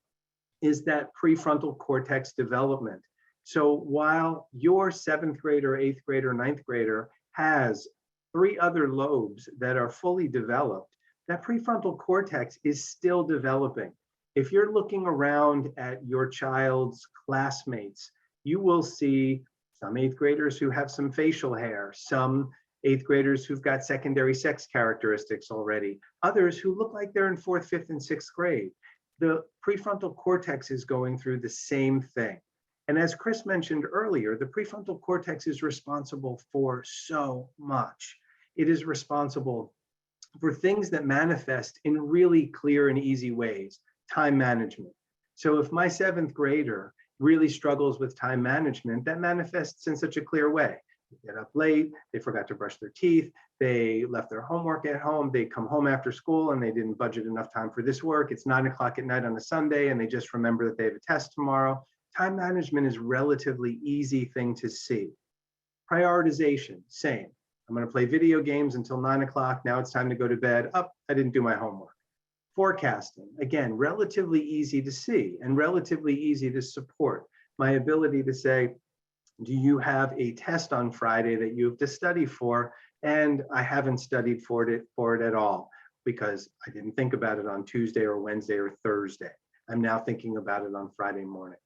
is that prefrontal cortex development. So while your 7th grader, 8th grader, 9th grader has 3 other lobes that are fully developed, that prefrontal cortex is still developing. If you're looking around at your child's classmates, you will see some 8th graders who have some facial hair, some 8th graders who've got secondary sex characteristics already, others who look like they're in 4th, 5th, and 6th grade. The prefrontal cortex is going through the same thing. And as Chris mentioned earlier, the prefrontal cortex is responsible for so much. It is responsible for things that manifest in really clear and easy ways. Time management. So if my 7th grader really struggles with time management, that manifests in such a clear way. They get up late, they forgot to brush their teeth, they left their homework at home, they come home after school and they didn't budget enough time for this work. It's 9 o'clock at night on a Sunday and they just remember that they have a test tomorrow. Time management is a relatively easy thing to see. Prioritization, same. I'm going to play video games until 9 o'clock. Now it's time to go to bed. I didn't do my homework. Forecasting, again, relatively easy to see and relatively easy to support. My ability to say, do you have a test on Friday that you have to study for? And I haven't studied for it at all because I didn't think about it on Tuesday or Wednesday or Thursday. I'm now thinking about it on Friday morning.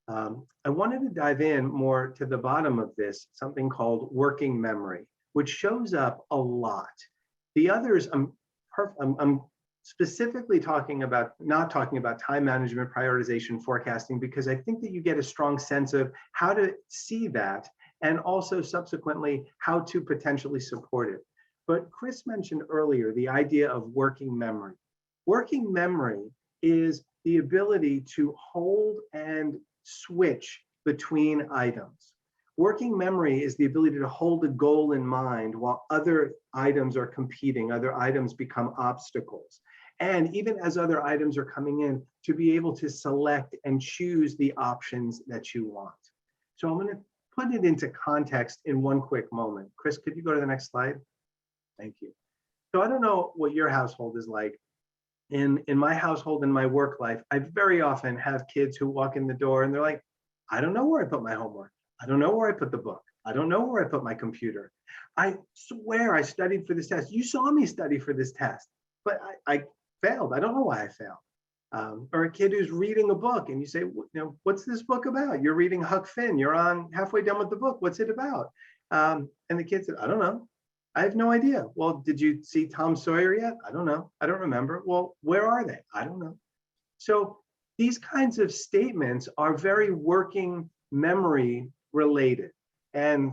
I wanted to dive in more to the bottom of this, something called working memory, which shows up a lot. The others, I'm specifically not talking about time management, prioritization, forecasting, because I think that you get a strong sense of how to see that and also subsequently how to potentially support it. But Chris mentioned earlier the idea of working memory. Working memory is the ability to hold and switch between items. Working memory is the ability to hold a goal in mind while other items are competing, other items become obstacles. And even as other items are coming in, to be able to select and choose the options that you want. So I'm going to put it into context in one quick moment. Chris, could you go to the next slide? Thank you. So I don't know what your household is like. In my household, in my work life, I very often have kids who walk in the door and they're like, I don't know where I put my homework. I don't know where I put the book. I don't know where I put my computer. I swear I studied for this test. You saw me study for this test, but I failed. I don't know why I failed. Or a kid who's reading a book and you say, what's this book about? You're reading Huck Finn. You're on halfway done with the book. What's it about? And the kid said, I don't know. I have no idea. Well, did you see Tom Sawyer yet? I don't know. I don't remember. Well, where are they? I don't know. So these kinds of statements are very working memory related. And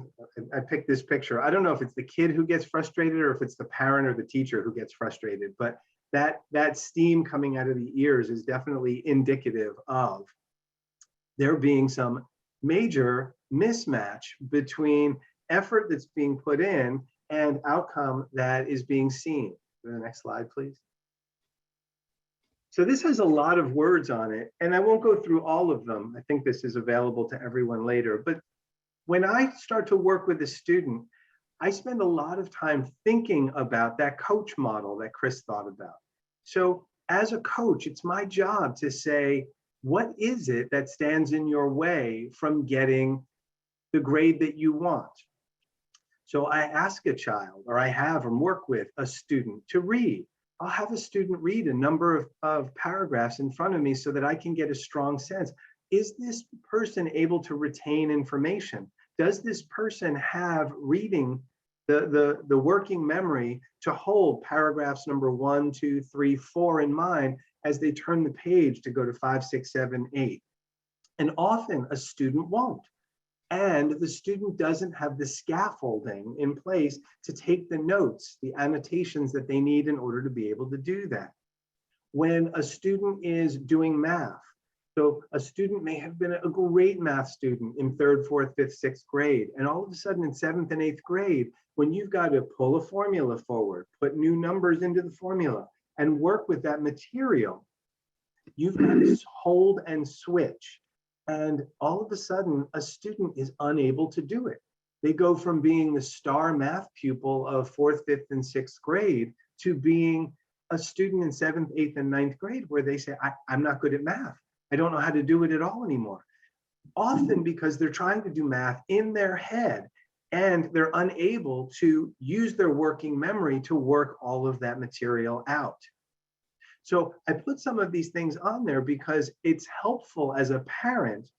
I picked this picture. I don't know if it's the kid who gets frustrated or if it's the parent or the teacher who gets frustrated, but that steam coming out of the ears is definitely indicative of there being some major mismatch between effort that's being put in and outcome that is being seen. Go to the next slide, please. So this has a lot of words on it, and I won't go through all of them. I think this is available to everyone later. But when I start to work with a student, I spend a lot of time thinking about that coach model that Chris thought about. So as a coach, it's my job to say, what is it that stands in your way from getting the grade that you want? So I ask a child, or I have them work with a student to read. I'll have a student read a number of paragraphs in front of me so that I can get a strong sense. Is this person able to retain information? Does this person have reading the working memory to hold paragraphs number 1, 2, 3, 4 in mind as they turn the page to go to 5, 6, 7, 8? And often a student won't. And the student doesn't have the scaffolding in place to take the notes, the annotations that they need in order to be able to do that. When a student is doing math, so a student may have been a great math student in 3rd, 4th, 5th, 6th grade, and all of a sudden in 7th and 8th grade, when you've got to pull a formula forward, put new numbers into the formula, and work with that material, you've got to hold and switch. And all of a sudden, a student is unable to do it. They go from being the star math pupil of 4th, 5th, and 6th grade to being a student in 7th, 8th, and 9th grade where they say, I'm not good at math. I don't know how to do it at all anymore. Often because they're trying to do math in their head and they're unable to use their working memory to work all of that material out. So I put some of these things on there because it's helpful as a parent,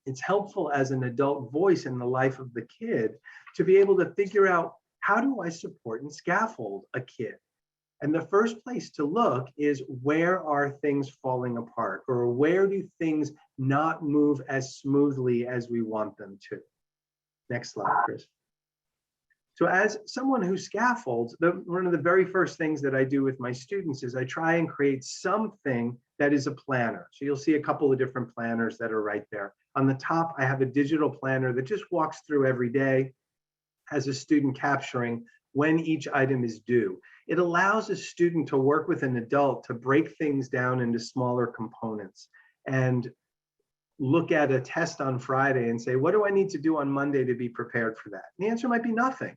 it's helpful as an adult voice in the life of the kid to be able to figure out, how do I support and scaffold a kid? And the first place to look is, where are things falling apart, or where do things not move as smoothly as we want them to? Next slide, Chris. So as someone who scaffolds, one of the very first things that I do with my students is I try and create something that is a planner. So you'll see a couple of different planners that are right there. On the top, I have a digital planner that just walks through every day, has a student capturing when each item is due. It allows a student to work with an adult to break things down into smaller components and look at a test on Friday and say, what do I need to do on Monday to be prepared for that? And the answer might be nothing.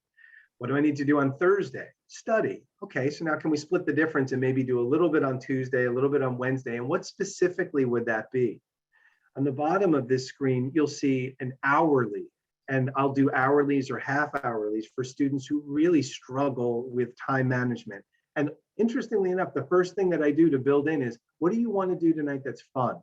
What do I need to do on Thursday? Study. Okay, so now can we split the difference and maybe do a little bit on Tuesday, a little bit on Wednesday, and what specifically would that be? On the bottom of this screen, you'll see an hourly, and I'll do hourlies or half hourlies for students who really struggle with time management. And interestingly enough, the first thing that I do to build in is, what do you want to do tonight that's fun?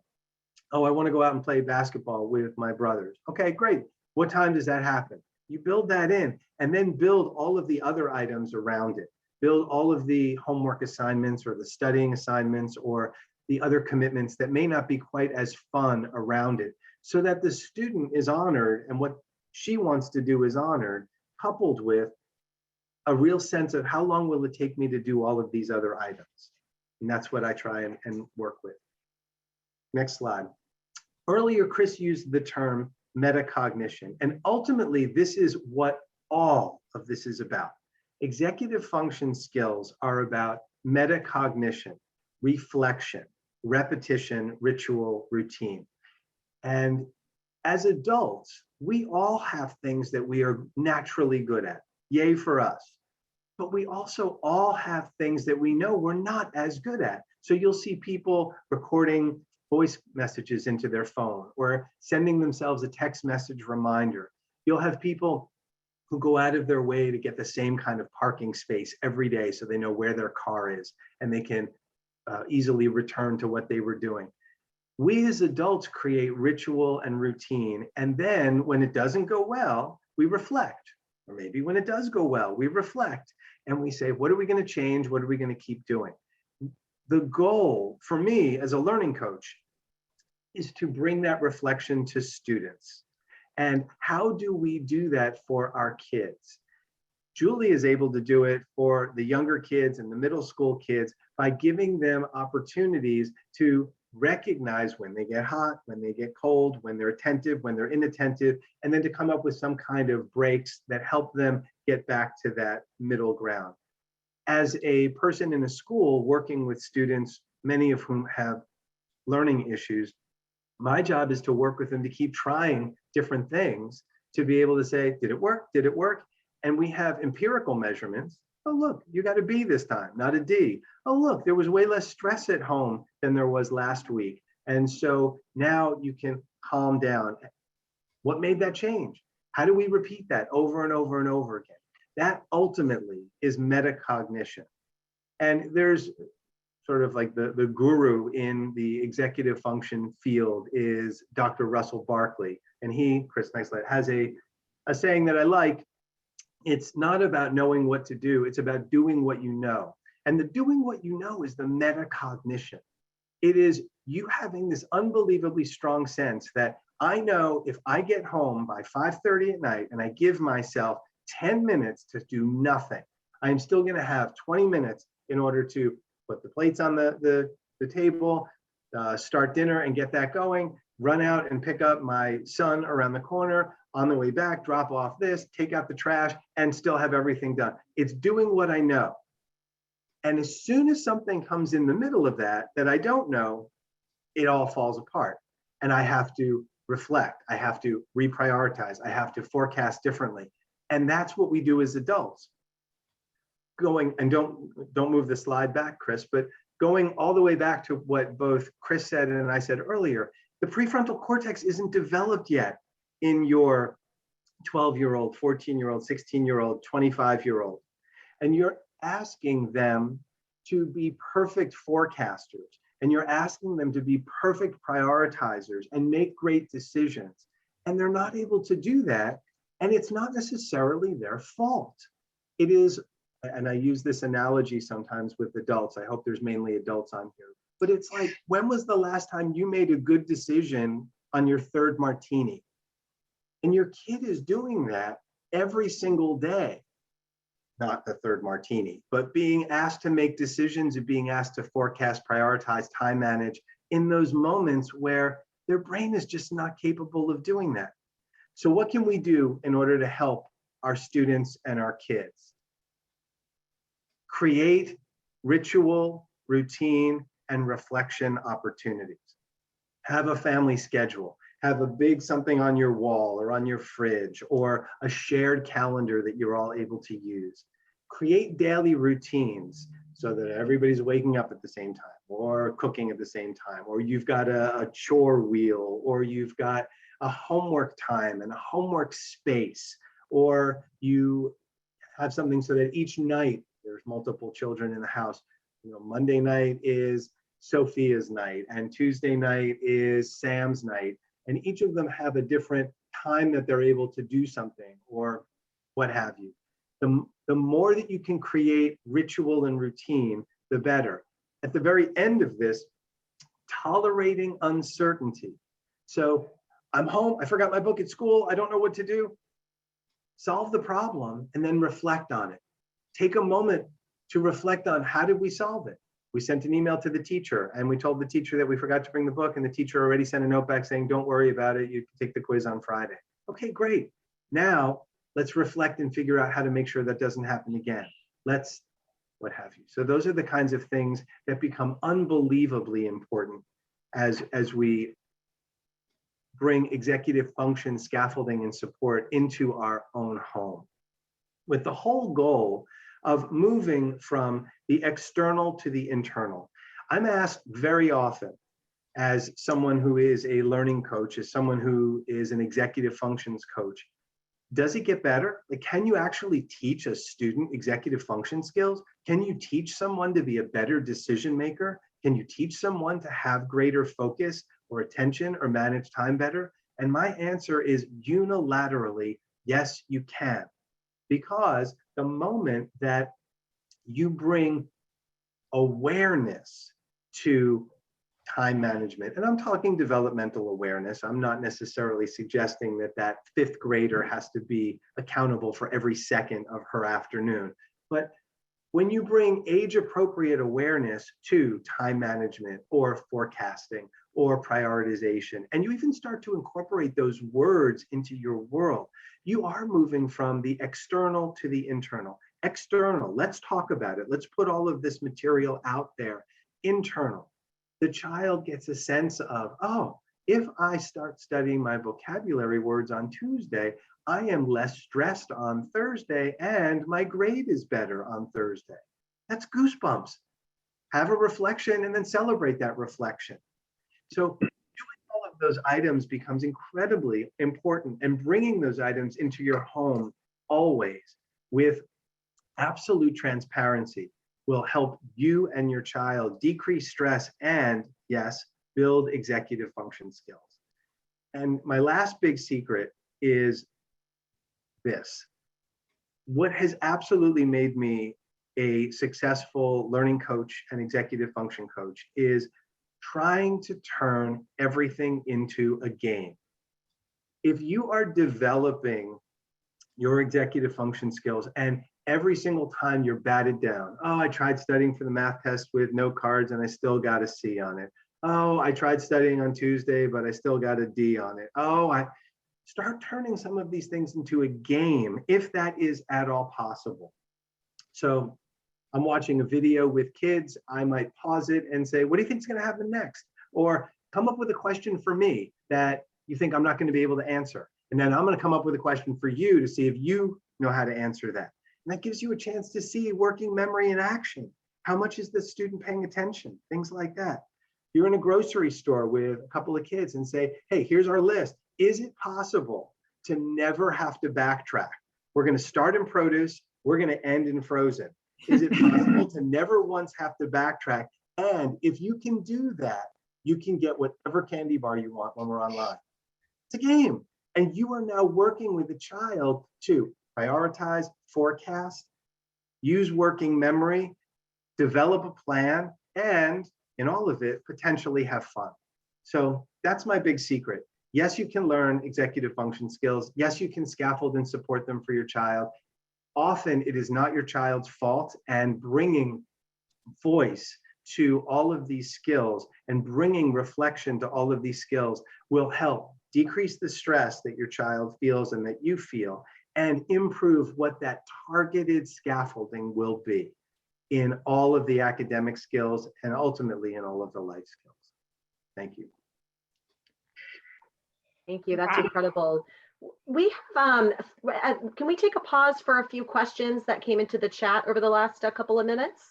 Oh, I want to go out and play basketball with my brothers. Okay, great. What time does that happen? You build that in, and then build all of the other items around it. Build all of the homework assignments or the studying assignments or the other commitments that may not be quite as fun around it, so that the student is honored and what she wants to do is honored, coupled with a real sense of, how long will it take me to do all of these other items? And that's what I try and work with. Next slide. Earlier, Chris used the term metacognition, and ultimately this is what all of this is about. Executive function skills are about metacognition, reflection, repetition, ritual, routine. And as adults, we all have things that we are naturally good at. Yay for us. But we also all have things that we know we're not as good at. So you'll see people recording voice messages into their phone or sending themselves a text message reminder. You'll have people who go out of their way to get the same kind of parking space every day so they know where their car is and they can easily return to what they were doing. We as adults create ritual and routine, and then when it doesn't go well, we reflect. Or maybe when it does go well, we reflect and we say, what are we going to change? What are we going to keep doing? The goal for me as a learning coach is to bring that reflection to students. And how do we do that for our kids? Julie is able to do it for the younger kids and the middle school kids by giving them opportunities to recognize when they get hot, when they get cold, when they're attentive, when they're inattentive, and then to come up with some kind of breaks that help them get back to that middle ground. As a person in a school working with students, many of whom have learning issues, my job is to work with them to keep trying different things to be able to say, did it work? Did it work? And we have empirical measurements. Oh, look, you got a B this time, not a D. Oh, look, there was way less stress at home than there was last week. And so now you can calm down. What made that change? How do we repeat that over and over and over again? That ultimately is metacognition. And there's sort of like the guru in the executive function field is Dr. Russell Barkley. And he, Chris, next slide, has a saying that I like. It's not about knowing what to do, it's about doing what you know. And the doing what you know is the metacognition. It is you having this unbelievably strong sense that I know if I get home by 5:30 at night and I give myself 10 minutes to do nothing, I'm still gonna have 20 minutes in order to put the plates on the table, start dinner and get that going, run out and pick up my son around the corner, on the way back, drop off this, take out the trash, and still have everything done. It's doing what I know. And as soon as something comes in the middle of that I don't know, it all falls apart. And I have to reflect, I have to reprioritize, I have to forecast differently. And that's what we do as adults. Going, and don't move the slide back, Chris, but going all the way back to what both Chris said and I said earlier, the prefrontal cortex isn't developed yet in your 12-year-old, 14-year-old, 16-year-old, 25-year-old. And you're asking them to be perfect forecasters, and you're asking them to be perfect prioritizers and make great decisions. And they're not able to do that, and it's not necessarily their fault. It is, and I use this analogy sometimes with adults, I hope there's mainly adults on here, but it's like, when was the last time you made a good decision on your third martini? And your kid is doing that every single day. Not the third martini, but being asked to make decisions and being asked to forecast, prioritize, time manage in those moments where their brain is just not capable of doing that. So what can we do in order to help our students and our kids? Create ritual, routine, and reflection opportunities. Have a family schedule. Have a big something on your wall or on your fridge or a shared calendar that you're all able to use. Create daily routines so that everybody's waking up at the same time or cooking at the same time, or you've got a chore wheel, or you've got a homework time and a homework space, or you have something so that each night there's multiple children in the house. You know, Monday night is Sophia's night and Tuesday night is Sam's night. And each of them have a different time that they're able to do something or what have you. The more that you can create ritual and routine, the better. At the very end of this, tolerating uncertainty. So I'm home, I forgot my book at school, I don't know what to do. Solve the problem and then reflect on it. Take a moment to reflect on how did we solve it? We sent an email to the teacher and we told the teacher that we forgot to bring the book, and the teacher already sent a note back saying, don't worry about it, you can take the quiz on Friday. Okay, great. Now let's reflect and figure out how to make sure that doesn't happen again. Let's, what have you. So those are the kinds of things that become unbelievably important as we bring executive function, scaffolding, and support into our own home, with the whole goal of moving from the external to the internal. I'm asked very often, as someone who is a learning coach, as someone who is an executive functions coach, does it get better? Like, can you actually teach a student executive function skills? Can you teach someone to be a better decision maker? Can you teach someone to have greater focus or attention or manage time better? And my answer is unilaterally, yes, you can. Because the moment that you bring awareness to time management, and I'm talking developmental awareness. I'm not necessarily suggesting that that fifth grader has to be accountable for every second of her afternoon. But when you bring age-appropriate awareness to time management or forecasting or prioritization, and you even start to incorporate those words into your world, you are moving from the external to the internal. External, let's talk about it. Let's put all of this material out there. Internal, the child gets a sense of, oh, if I start studying my vocabulary words on Tuesday, I am less stressed on Thursday and my grade is better on Thursday. That's goosebumps. Have a reflection and then celebrate that reflection. So doing all of those items becomes incredibly important, and bringing those items into your home always with absolute transparency will help you and your child decrease stress and, yes, build executive function skills. And my last big secret is this. What has absolutely made me a successful learning coach and executive function coach is trying to turn everything into a game. If you are developing your executive function skills and every single time you're batted down, oh, I tried studying for the math test with no cards and I still got a C on it. Oh, I tried studying on Tuesday, but I still got a D on it. Oh, I start turning some of these things into a game, if that is at all possible. So I'm watching a video with kids, I might pause it and say, what do you think is going to happen next? Or come up with a question for me that you think I'm not going to be able to answer. And then I'm going to come up with a question for you to see if you know how to answer that. And that gives you a chance to see working memory in action. How much is the student paying attention? Things like that. You're in a grocery store with a couple of kids and say, hey, here's our list. Is it possible to never have to backtrack? We're going to start in produce. We're going to end in frozen. Is it possible to never once have to backtrack? And if you can do that, you can get whatever candy bar you want when we're online. It's a game. And you are now working with the child to prioritize, forecast, use working memory, develop a plan, and in all of it, potentially have fun. So that's my big secret. Yes, you can learn executive function skills. Yes, you can scaffold and support them for your child. Often it is not your child's fault, and bringing voice to all of these skills and bringing reflection to all of these skills will help decrease the stress that your child feels and that you feel, and improve what that targeted scaffolding will be in all of the academic skills and ultimately in all of the life skills. Thank you. Thank you. That's incredible. We have, can we take a pause for a few questions that came into the chat over the last couple of minutes?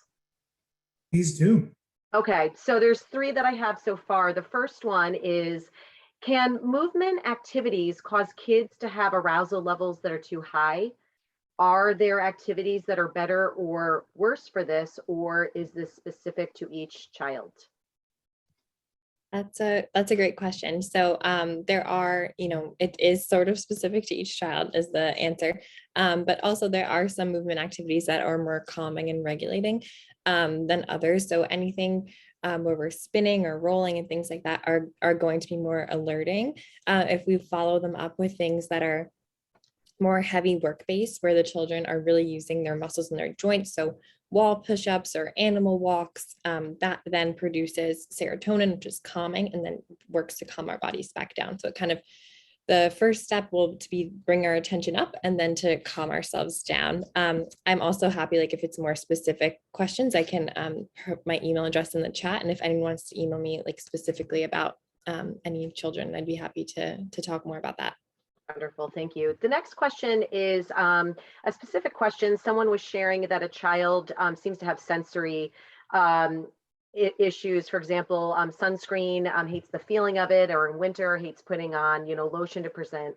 Please do. Okay, so there's 3 that I have so far. The first one is, can movement activities cause kids to have arousal levels that are too high? Are there activities that are better or worse for this, or is this specific to each child? That's a great question. So there are, it is sort of specific to each child is the answer. But also there are some movement activities that are more calming and regulating than others. So anything where we're spinning or rolling and things like that are going to be more alerting. If we follow them up with things that are more heavy work-based, where the children are really using their muscles and their joints. So wall push-ups or animal walks, that then produces serotonin, which is calming, and then works to calm our bodies back down. So it kind of, the first step will to be bring our attention up and then to calm ourselves down. I'm also happy, like if it's more specific questions, I can put my email address in the chat. And if anyone wants to email me like specifically about any children, I'd be happy to talk more about that. Wonderful, thank you. The next question is a specific question. Someone was sharing that a child seems to have sensory issues. For example, sunscreen, hates the feeling of it, or in winter hates putting on, lotion to prevent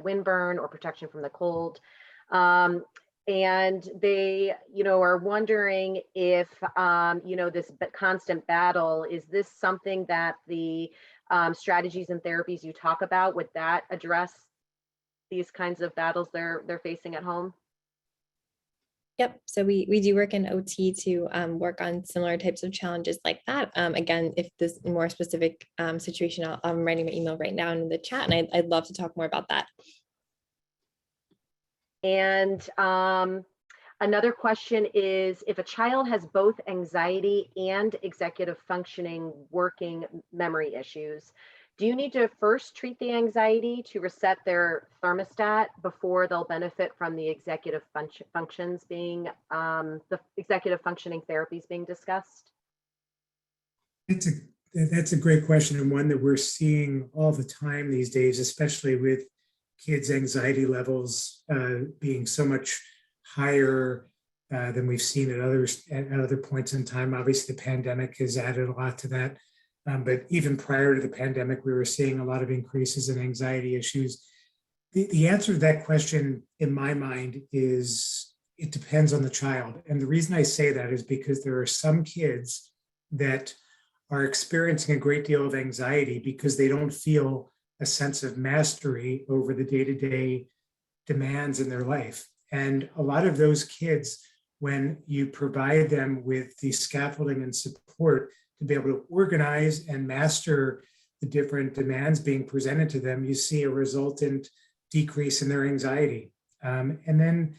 windburn or protection from the cold. And they, are wondering if, this constant battle, is this something that the strategies and therapies you talk about, would that address these kinds of battles they're facing at home? Yep. So we do work in OT to work on similar types of challenges like that. Again, if this more specific situation, I'm writing my email right now in the chat, and I'd love to talk more about that. And another question is, if a child has both anxiety and executive functioning working memory issues, do you need to first treat the anxiety to reset their thermostat before they'll benefit from the executive functions being, the executive functioning therapies being discussed? That's a great question, and one that we're seeing all the time these days, especially with kids' anxiety levels being so much higher than we've seen at other points in time. Obviously, the pandemic has added a lot to that. But even prior to the pandemic, we were seeing a lot of increases in anxiety issues. The answer to that question, in my mind, is it depends on the child. And the reason I say that is because there are some kids that are experiencing a great deal of anxiety because they don't feel a sense of mastery over the day-to-day demands in their life. And a lot of those kids, when you provide them with the scaffolding and support to be able to organize and master the different demands being presented to them, you see a resultant decrease in their anxiety. And then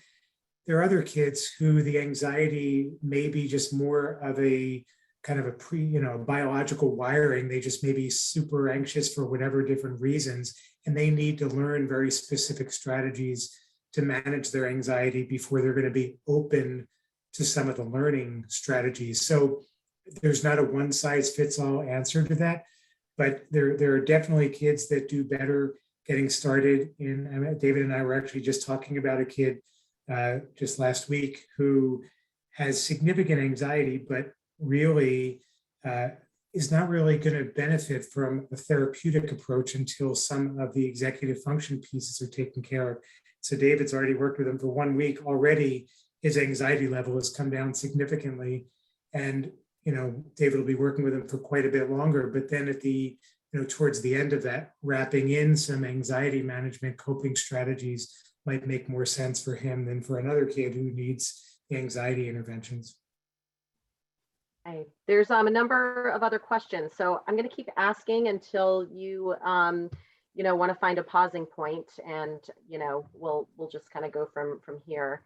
there are other kids who the anxiety may be just more of a kind of a biological wiring. They just may be super anxious for whatever different reasons, and they need to learn very specific strategies to manage their anxiety before they're going to be open to some of the learning strategies. So there's not a one size fits all answer to that, but there are definitely kids that do better getting started in. I mean, David and I were actually just talking about a kid just last week who has significant anxiety, but really is not really going to benefit from a therapeutic approach until some of the executive function pieces are taken care of. So David's already worked with him for 1 week. Already his anxiety level has come down significantly. And, David will be working with him for quite a bit longer, but then at the, towards the end of that, wrapping in some anxiety management coping strategies might make more sense for him than for another kid who needs the anxiety interventions. Okay. There's a number of other questions, so I'm going to keep asking until you, want to find a pausing point, and we'll just kind of go from here.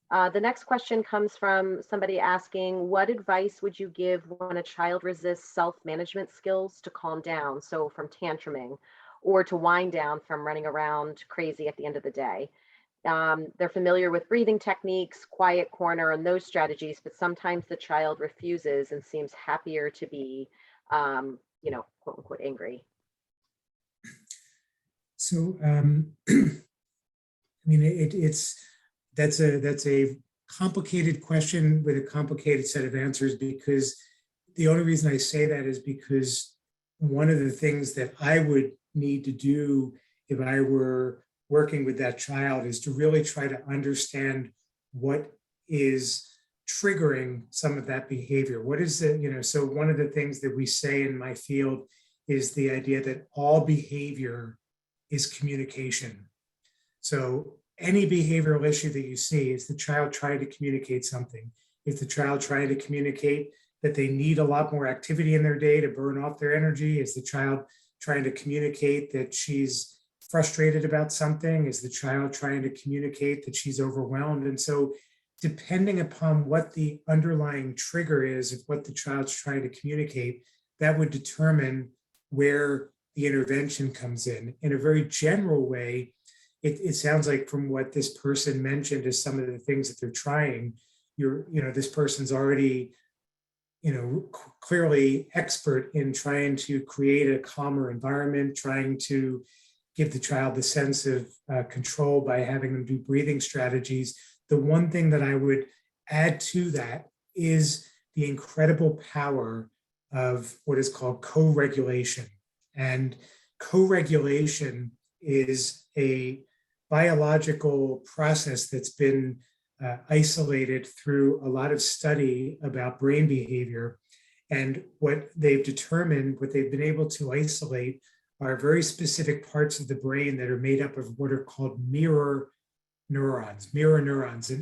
The next question comes from somebody asking, what advice would you give when a child resists self-management skills to calm down, so from tantruming, or to wind down from running around crazy at the end of the day? They're familiar with breathing techniques, quiet corner, and those strategies, but sometimes the child refuses and seems happier to be, quote unquote, angry. So, that's a complicated question with a complicated set of answers, because the only reason I say that is because one of the things that I would need to do if I were working with that child is to really try to understand what is triggering some of that behavior. What is the, so one of the things that we say in my field is the idea that all behavior is communication. So any behavioral issue that you see is the child trying to communicate something. If the child trying to communicate that they need a lot more activity in their day to burn off their energy, is the child trying to communicate that she's frustrated about something, is the child trying to communicate that she's overwhelmed. And so depending upon what the underlying trigger is of what the child's trying to communicate, that would determine where the intervention comes in. In a very general way, it sounds like from what this person mentioned as some of the things that they're trying, this person's already, clearly expert in trying to create a calmer environment, trying to give the child the sense of control by having them do breathing strategies. The one thing that I would add to that is the incredible power of what is called co-regulation. And co-regulation is a biological process that's been isolated through a lot of study about brain behavior. And what they've determined, what they've been able to isolate are very specific parts of the brain that are made up of what are called mirror neurons.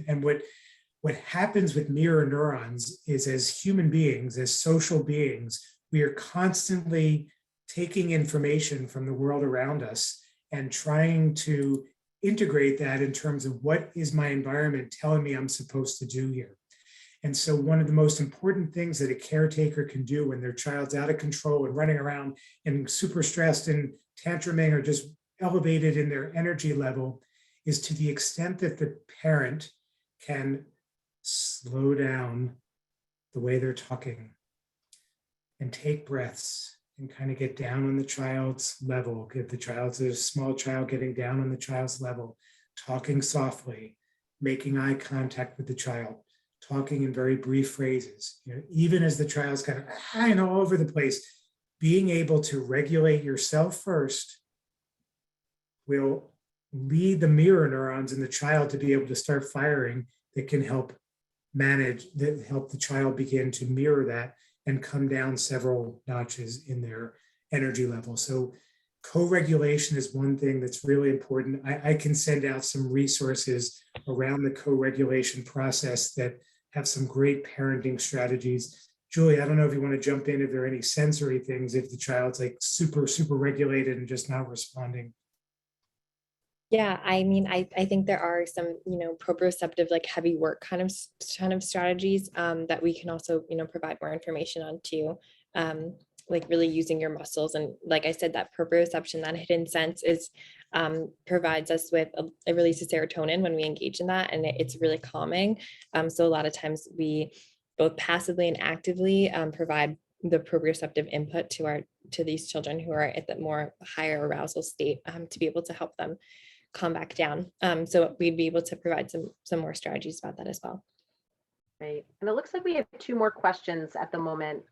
And what happens with mirror neurons is, as human beings, as social beings, we are constantly taking information from the world around us and trying to integrate that in terms of what is my environment telling me I'm supposed to do here. And so one of the most important things that a caretaker can do when their child's out of control and running around and super stressed and tantruming or just elevated in their energy level is, to the extent that the parent can slow down the way they're talking and take breaths and kind of get down on the child's level. If the child's a small child, getting down on the child's level, talking softly, making eye contact with the child, talking in very brief phrases, even as the child's kind of all over the place, being able to regulate yourself first will lead the mirror neurons in the child to be able to start firing that can help help the child begin to mirror that and come down several notches in their energy level. So co-regulation is one thing that's really important. I can send out some resources around the co-regulation process that have some great parenting strategies. Julie, I don't know if you want to jump in if there are any sensory things, if the child's like super regulated and just not responding. Yeah, I mean, I think there are some, proprioceptive, like heavy work kind of strategies that we can also, provide more information on too. Like really using your muscles. And like I said, that proprioception, that hidden sense is provides us with a release of serotonin when we engage in that. And it's really calming. So a lot of times we both passively and actively provide the proprioceptive input to these children who are at the more higher arousal state to be able to help them calm back down. So we'd be able to provide some more strategies about that as well. Right. And it looks like we have 2 more questions at the moment.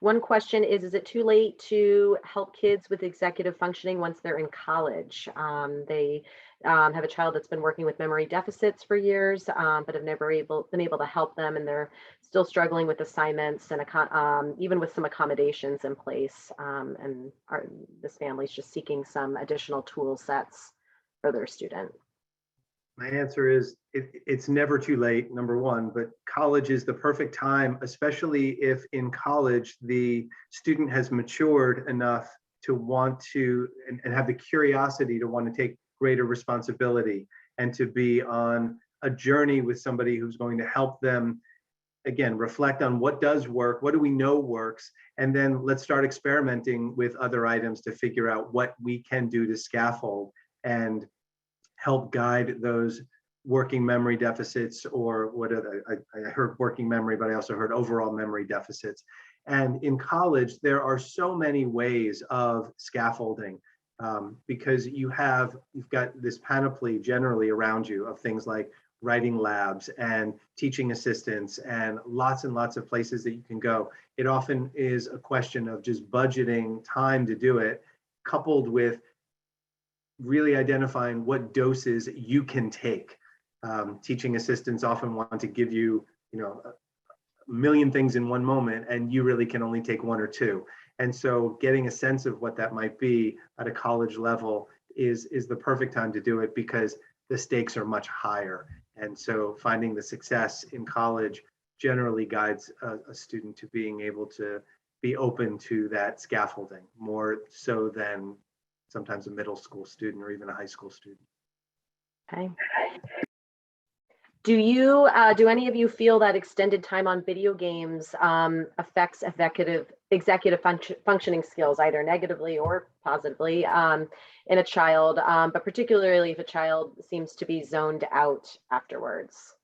One question is it too late to help kids with executive functioning once they're in college? They have a child that's been working with memory deficits for years, but have never been able to help them, and they're still struggling with assignments and even with some accommodations in place. And this family's just seeking some additional tool sets for their student. My answer is it's never too late, number one, but college is the perfect time, especially if in college the student has matured enough to want to and have the curiosity to want to take greater responsibility and to be on a journey with somebody who's going to help them, again, reflect on what does work, what do we know works, and then let's start experimenting with other items to figure out what we can do to scaffold and help guide those working memory deficits, or what I heard working memory, but I also heard overall memory deficits. And in college, there are so many ways of scaffolding because you've got this panoply generally around you of things like writing labs and teaching assistants and lots of places that you can go. It often is a question of just budgeting time to do it, coupled with really identifying what doses you can take. Teaching assistants often want to give you, a million things in one moment, and you really can only take 1 or 2. And so getting a sense of what that might be at a college level is the perfect time to do it, because the stakes are much higher. And so finding the success in college generally guides a student to being able to be open to that scaffolding, more so than sometimes a middle school student or even a high school student. Okay. Do any of you feel that extended time on video games affects executive functioning skills, either negatively or positively, in a child, but particularly if a child seems to be zoned out afterwards?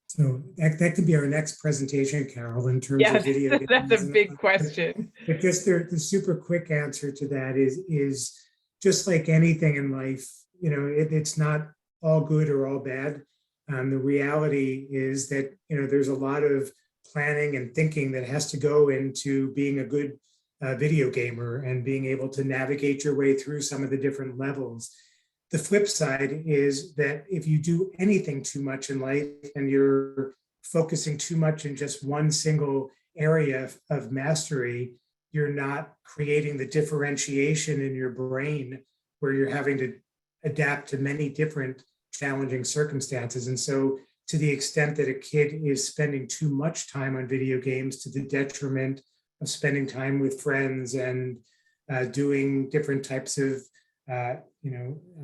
So that could be our next presentation, Carol, in terms of video games. That's a big question. But just the super quick answer to that is just like anything in life, it's not all good or all bad. The reality is that, there's a lot of planning and thinking that has to go into being a good video gamer and being able to navigate your way through some of the different levels. the flip side is that if you do anything too much in life and you're focusing too much in just one single area of mastery, you're not creating the differentiation in your brain where you're having to adapt to many different challenging circumstances. And so to the extent that a kid is spending too much time on video games to the detriment of spending time with friends and doing different types of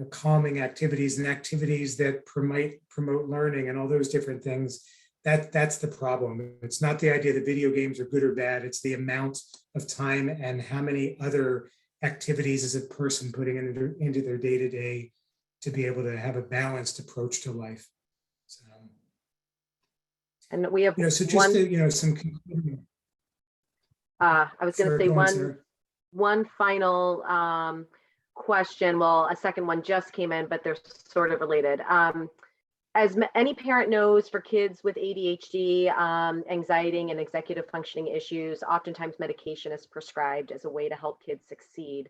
calming activities and activities that promote learning and all those different things, that's the problem. It's not the idea that video games are good or bad, it's the amount of time and how many other activities is a person putting into their day-to-day to be able to have a balanced approach to life. So, and we have so just one, some concluding. I was going to say Sarah. one final question. Well, a second one just came in, but they're sort of related. As any parent knows, for kids with ADHD, anxiety, and executive functioning issues, oftentimes medication is prescribed as a way to help kids succeed.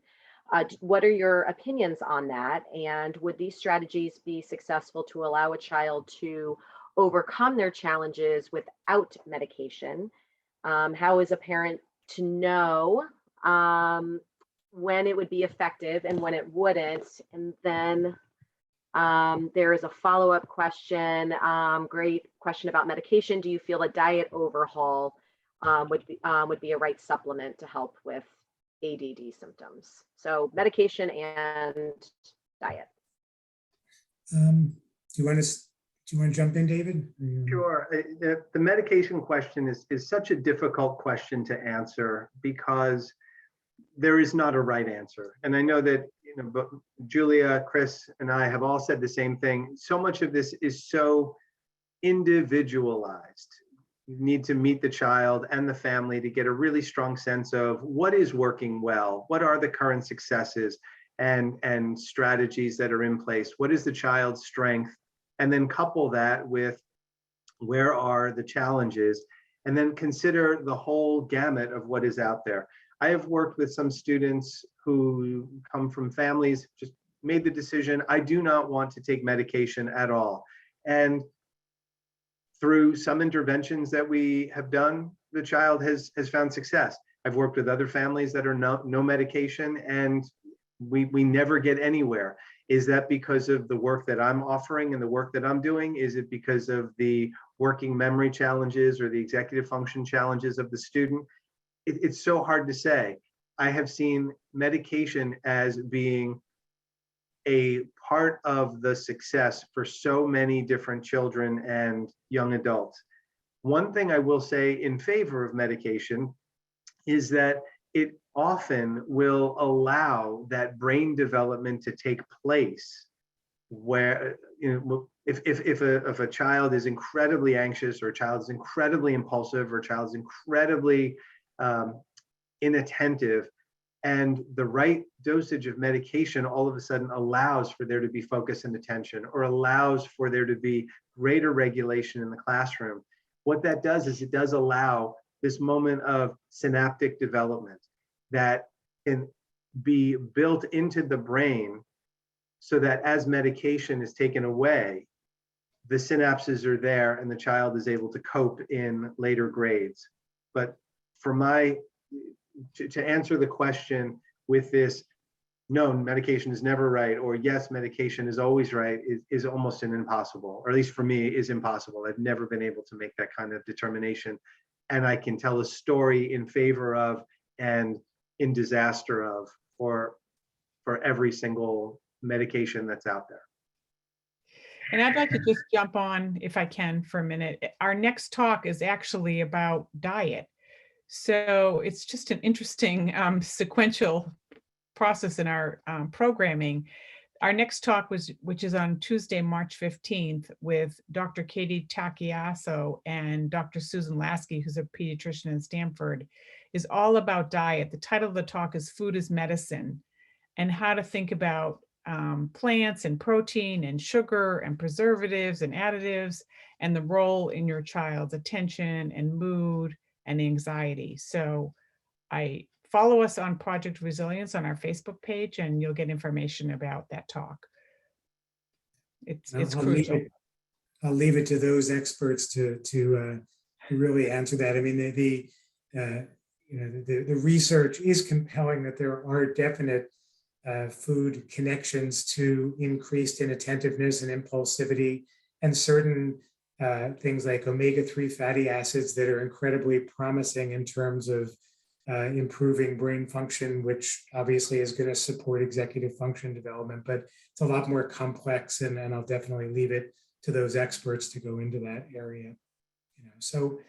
What are your opinions on that? And would these strategies be successful to allow a child to overcome their challenges without medication? How is a parent to know when it would be effective and when it wouldn't? And then there is a follow-up question, great question about medication. Do you feel a diet overhaul would be a right supplement to help with ADD symptoms? So medication and diet. Do you want to jump in, David? Sure. The medication question is such a difficult question to answer because there is not a right answer. And I know that but Julia, Chris, and I have all said the same thing. So much of this is so individualized. You need to meet the child and the family to get a really strong sense of what is working well, what are the current successes and strategies that are in place, what is the child's strength, and then couple that with where are the challenges, and then consider the whole gamut of what is out there. I have worked with some students who come from families, just made the decision, I do not want to take medication at all. And through some interventions that we have done, the child has found success. I've worked with other families that are no medication and we never get anywhere. Is that because of the work that I'm offering and the work that I'm doing? Is it because of the working memory challenges or the executive function challenges of the student? It's so hard to say. I have seen medication as being a part of the success for so many different children and young adults. One thing I will say in favor of medication is that it often will allow that brain development to take place where, if a child is incredibly anxious or a child is incredibly impulsive or a child is incredibly inattentive, and the right dosage of medication all of a sudden allows for there to be focus and attention or allows for there to be greater regulation in the classroom. What that does is it does allow this moment of synaptic development that can be built into the brain so that as medication is taken away, the synapses are there and the child is able to cope in later grades. But to answer the question with this, no, medication is never right, or yes, medication is always right, is almost an impossible, or at least for me, is impossible. I've never been able to make that kind of determination. And I can tell a story in favor of and in disaster of for every single medication that's out there. And I'd like to just jump on, if I can, for a minute. Our next talk is actually about diet. So it's just an interesting sequential process in our programming. Our next talk which is on Tuesday, March 15th, with Dr. Katie Takiaso and Dr. Susan Lasky, who's a pediatrician in Stanford, is all about diet. The title of the talk is Food is Medicine, and how to think about plants and protein and sugar and preservatives and additives and the role in your child's attention and mood and anxiety. So I follow us on Project Resilience on our Facebook page, and you'll get information about that talk. It's I'll leave crucial. I'll leave it to those experts to really answer that. I mean, the research is compelling that there are definite food connections to increased inattentiveness and impulsivity, and certain things like omega-3 fatty acids that are incredibly promising in terms of improving brain function, which obviously is going to support executive function development, but it's a lot more complex, and I'll definitely leave it to those experts to go into that area. So,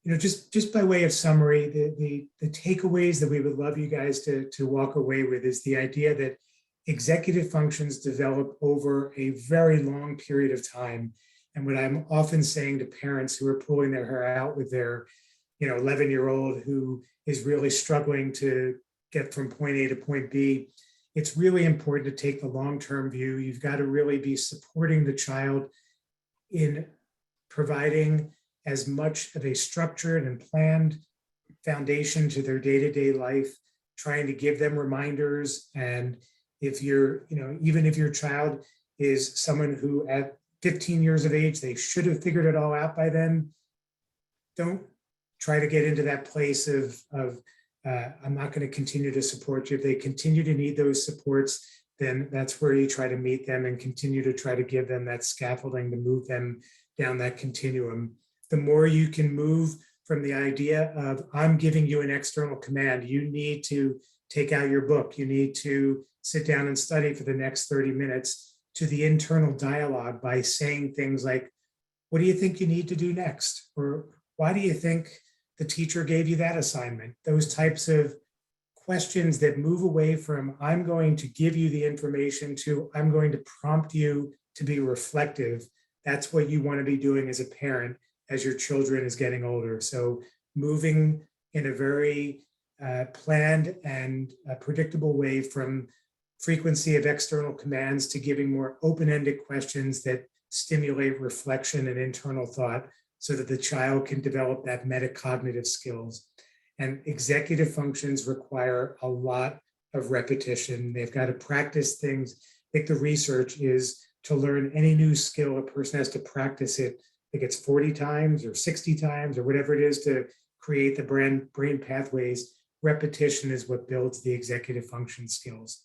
just by way of summary, the takeaways that we would love you guys to walk away with is the idea that executive functions develop over a very long period of time. And what I'm often saying to parents who are pulling their hair out with their 11-year-old who is really struggling to get from point A to point B, it's really important to take the long-term view. You've got to really be supporting the child in providing as much of a structured and planned foundation to their day-to-day life, trying to give them reminders. And if you're, even if your child is someone who at 15 years of age, they should have figured it all out by then, don't try to get into that place of I'm not going to continue to support you. If they continue to need those supports, then that's where you try to meet them and continue to try to give them that scaffolding to move them down that continuum. The more you can move from the idea of I'm giving you an external command, you need to take out your book, you need to sit down and study for the next 30 minutes, to the internal dialogue by saying things like, what do you think you need to do next? Or why do you think the teacher gave you that assignment? Those types of questions that move away from I'm going to give you the information to I'm going to prompt you to be reflective. That's what you want to be doing as a parent as your children is getting older. So moving in a very planned and predictable way from frequency of external commands to giving more open-ended questions that stimulate reflection and internal thought so that the child can develop that metacognitive skills. And executive functions require a lot of repetition. They've got to practice things. I think the research is to learn any new skill, a person has to practice it. I think it's 40 times or 60 times or whatever it is to create the brain pathways. Repetition is what builds the executive function skills.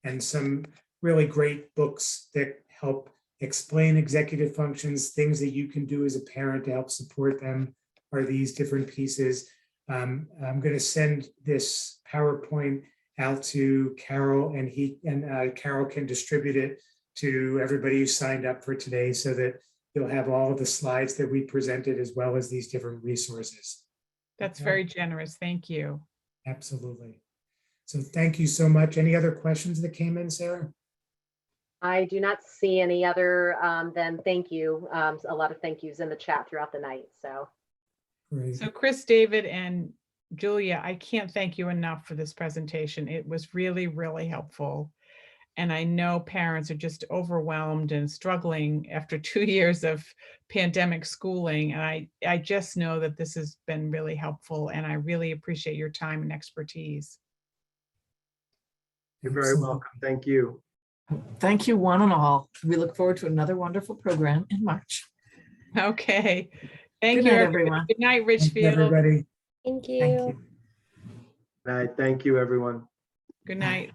And some really great books that help explain executive functions, things that you can do as a parent to help support them are these different pieces. I'm going to send this PowerPoint out to Carol, and Carol can distribute it to everybody who signed up for today so that you'll have all of the slides that we presented as well as these different resources. That's very generous. Thank you. Absolutely. So thank you so much. Any other questions that came in, Sarah? I do not see any other than thank you. A lot of thank yous in the chat throughout the night. So. Great. So Chris, David, and Julia, I can't thank you enough for this presentation. It was really, really helpful. And I know parents are just overwhelmed and struggling after 2 years of pandemic schooling. And I just know that this has been really helpful, and I really appreciate your time and expertise. You're very welcome. Thank you. Thank you, one and all. We look forward to another wonderful program in March. Okay. Thank Good you, night, everyone. everyone. Good night, Thank you, Ridgefield. everybody. Thank you. Thank you. Good night. Thank you, everyone. Good night.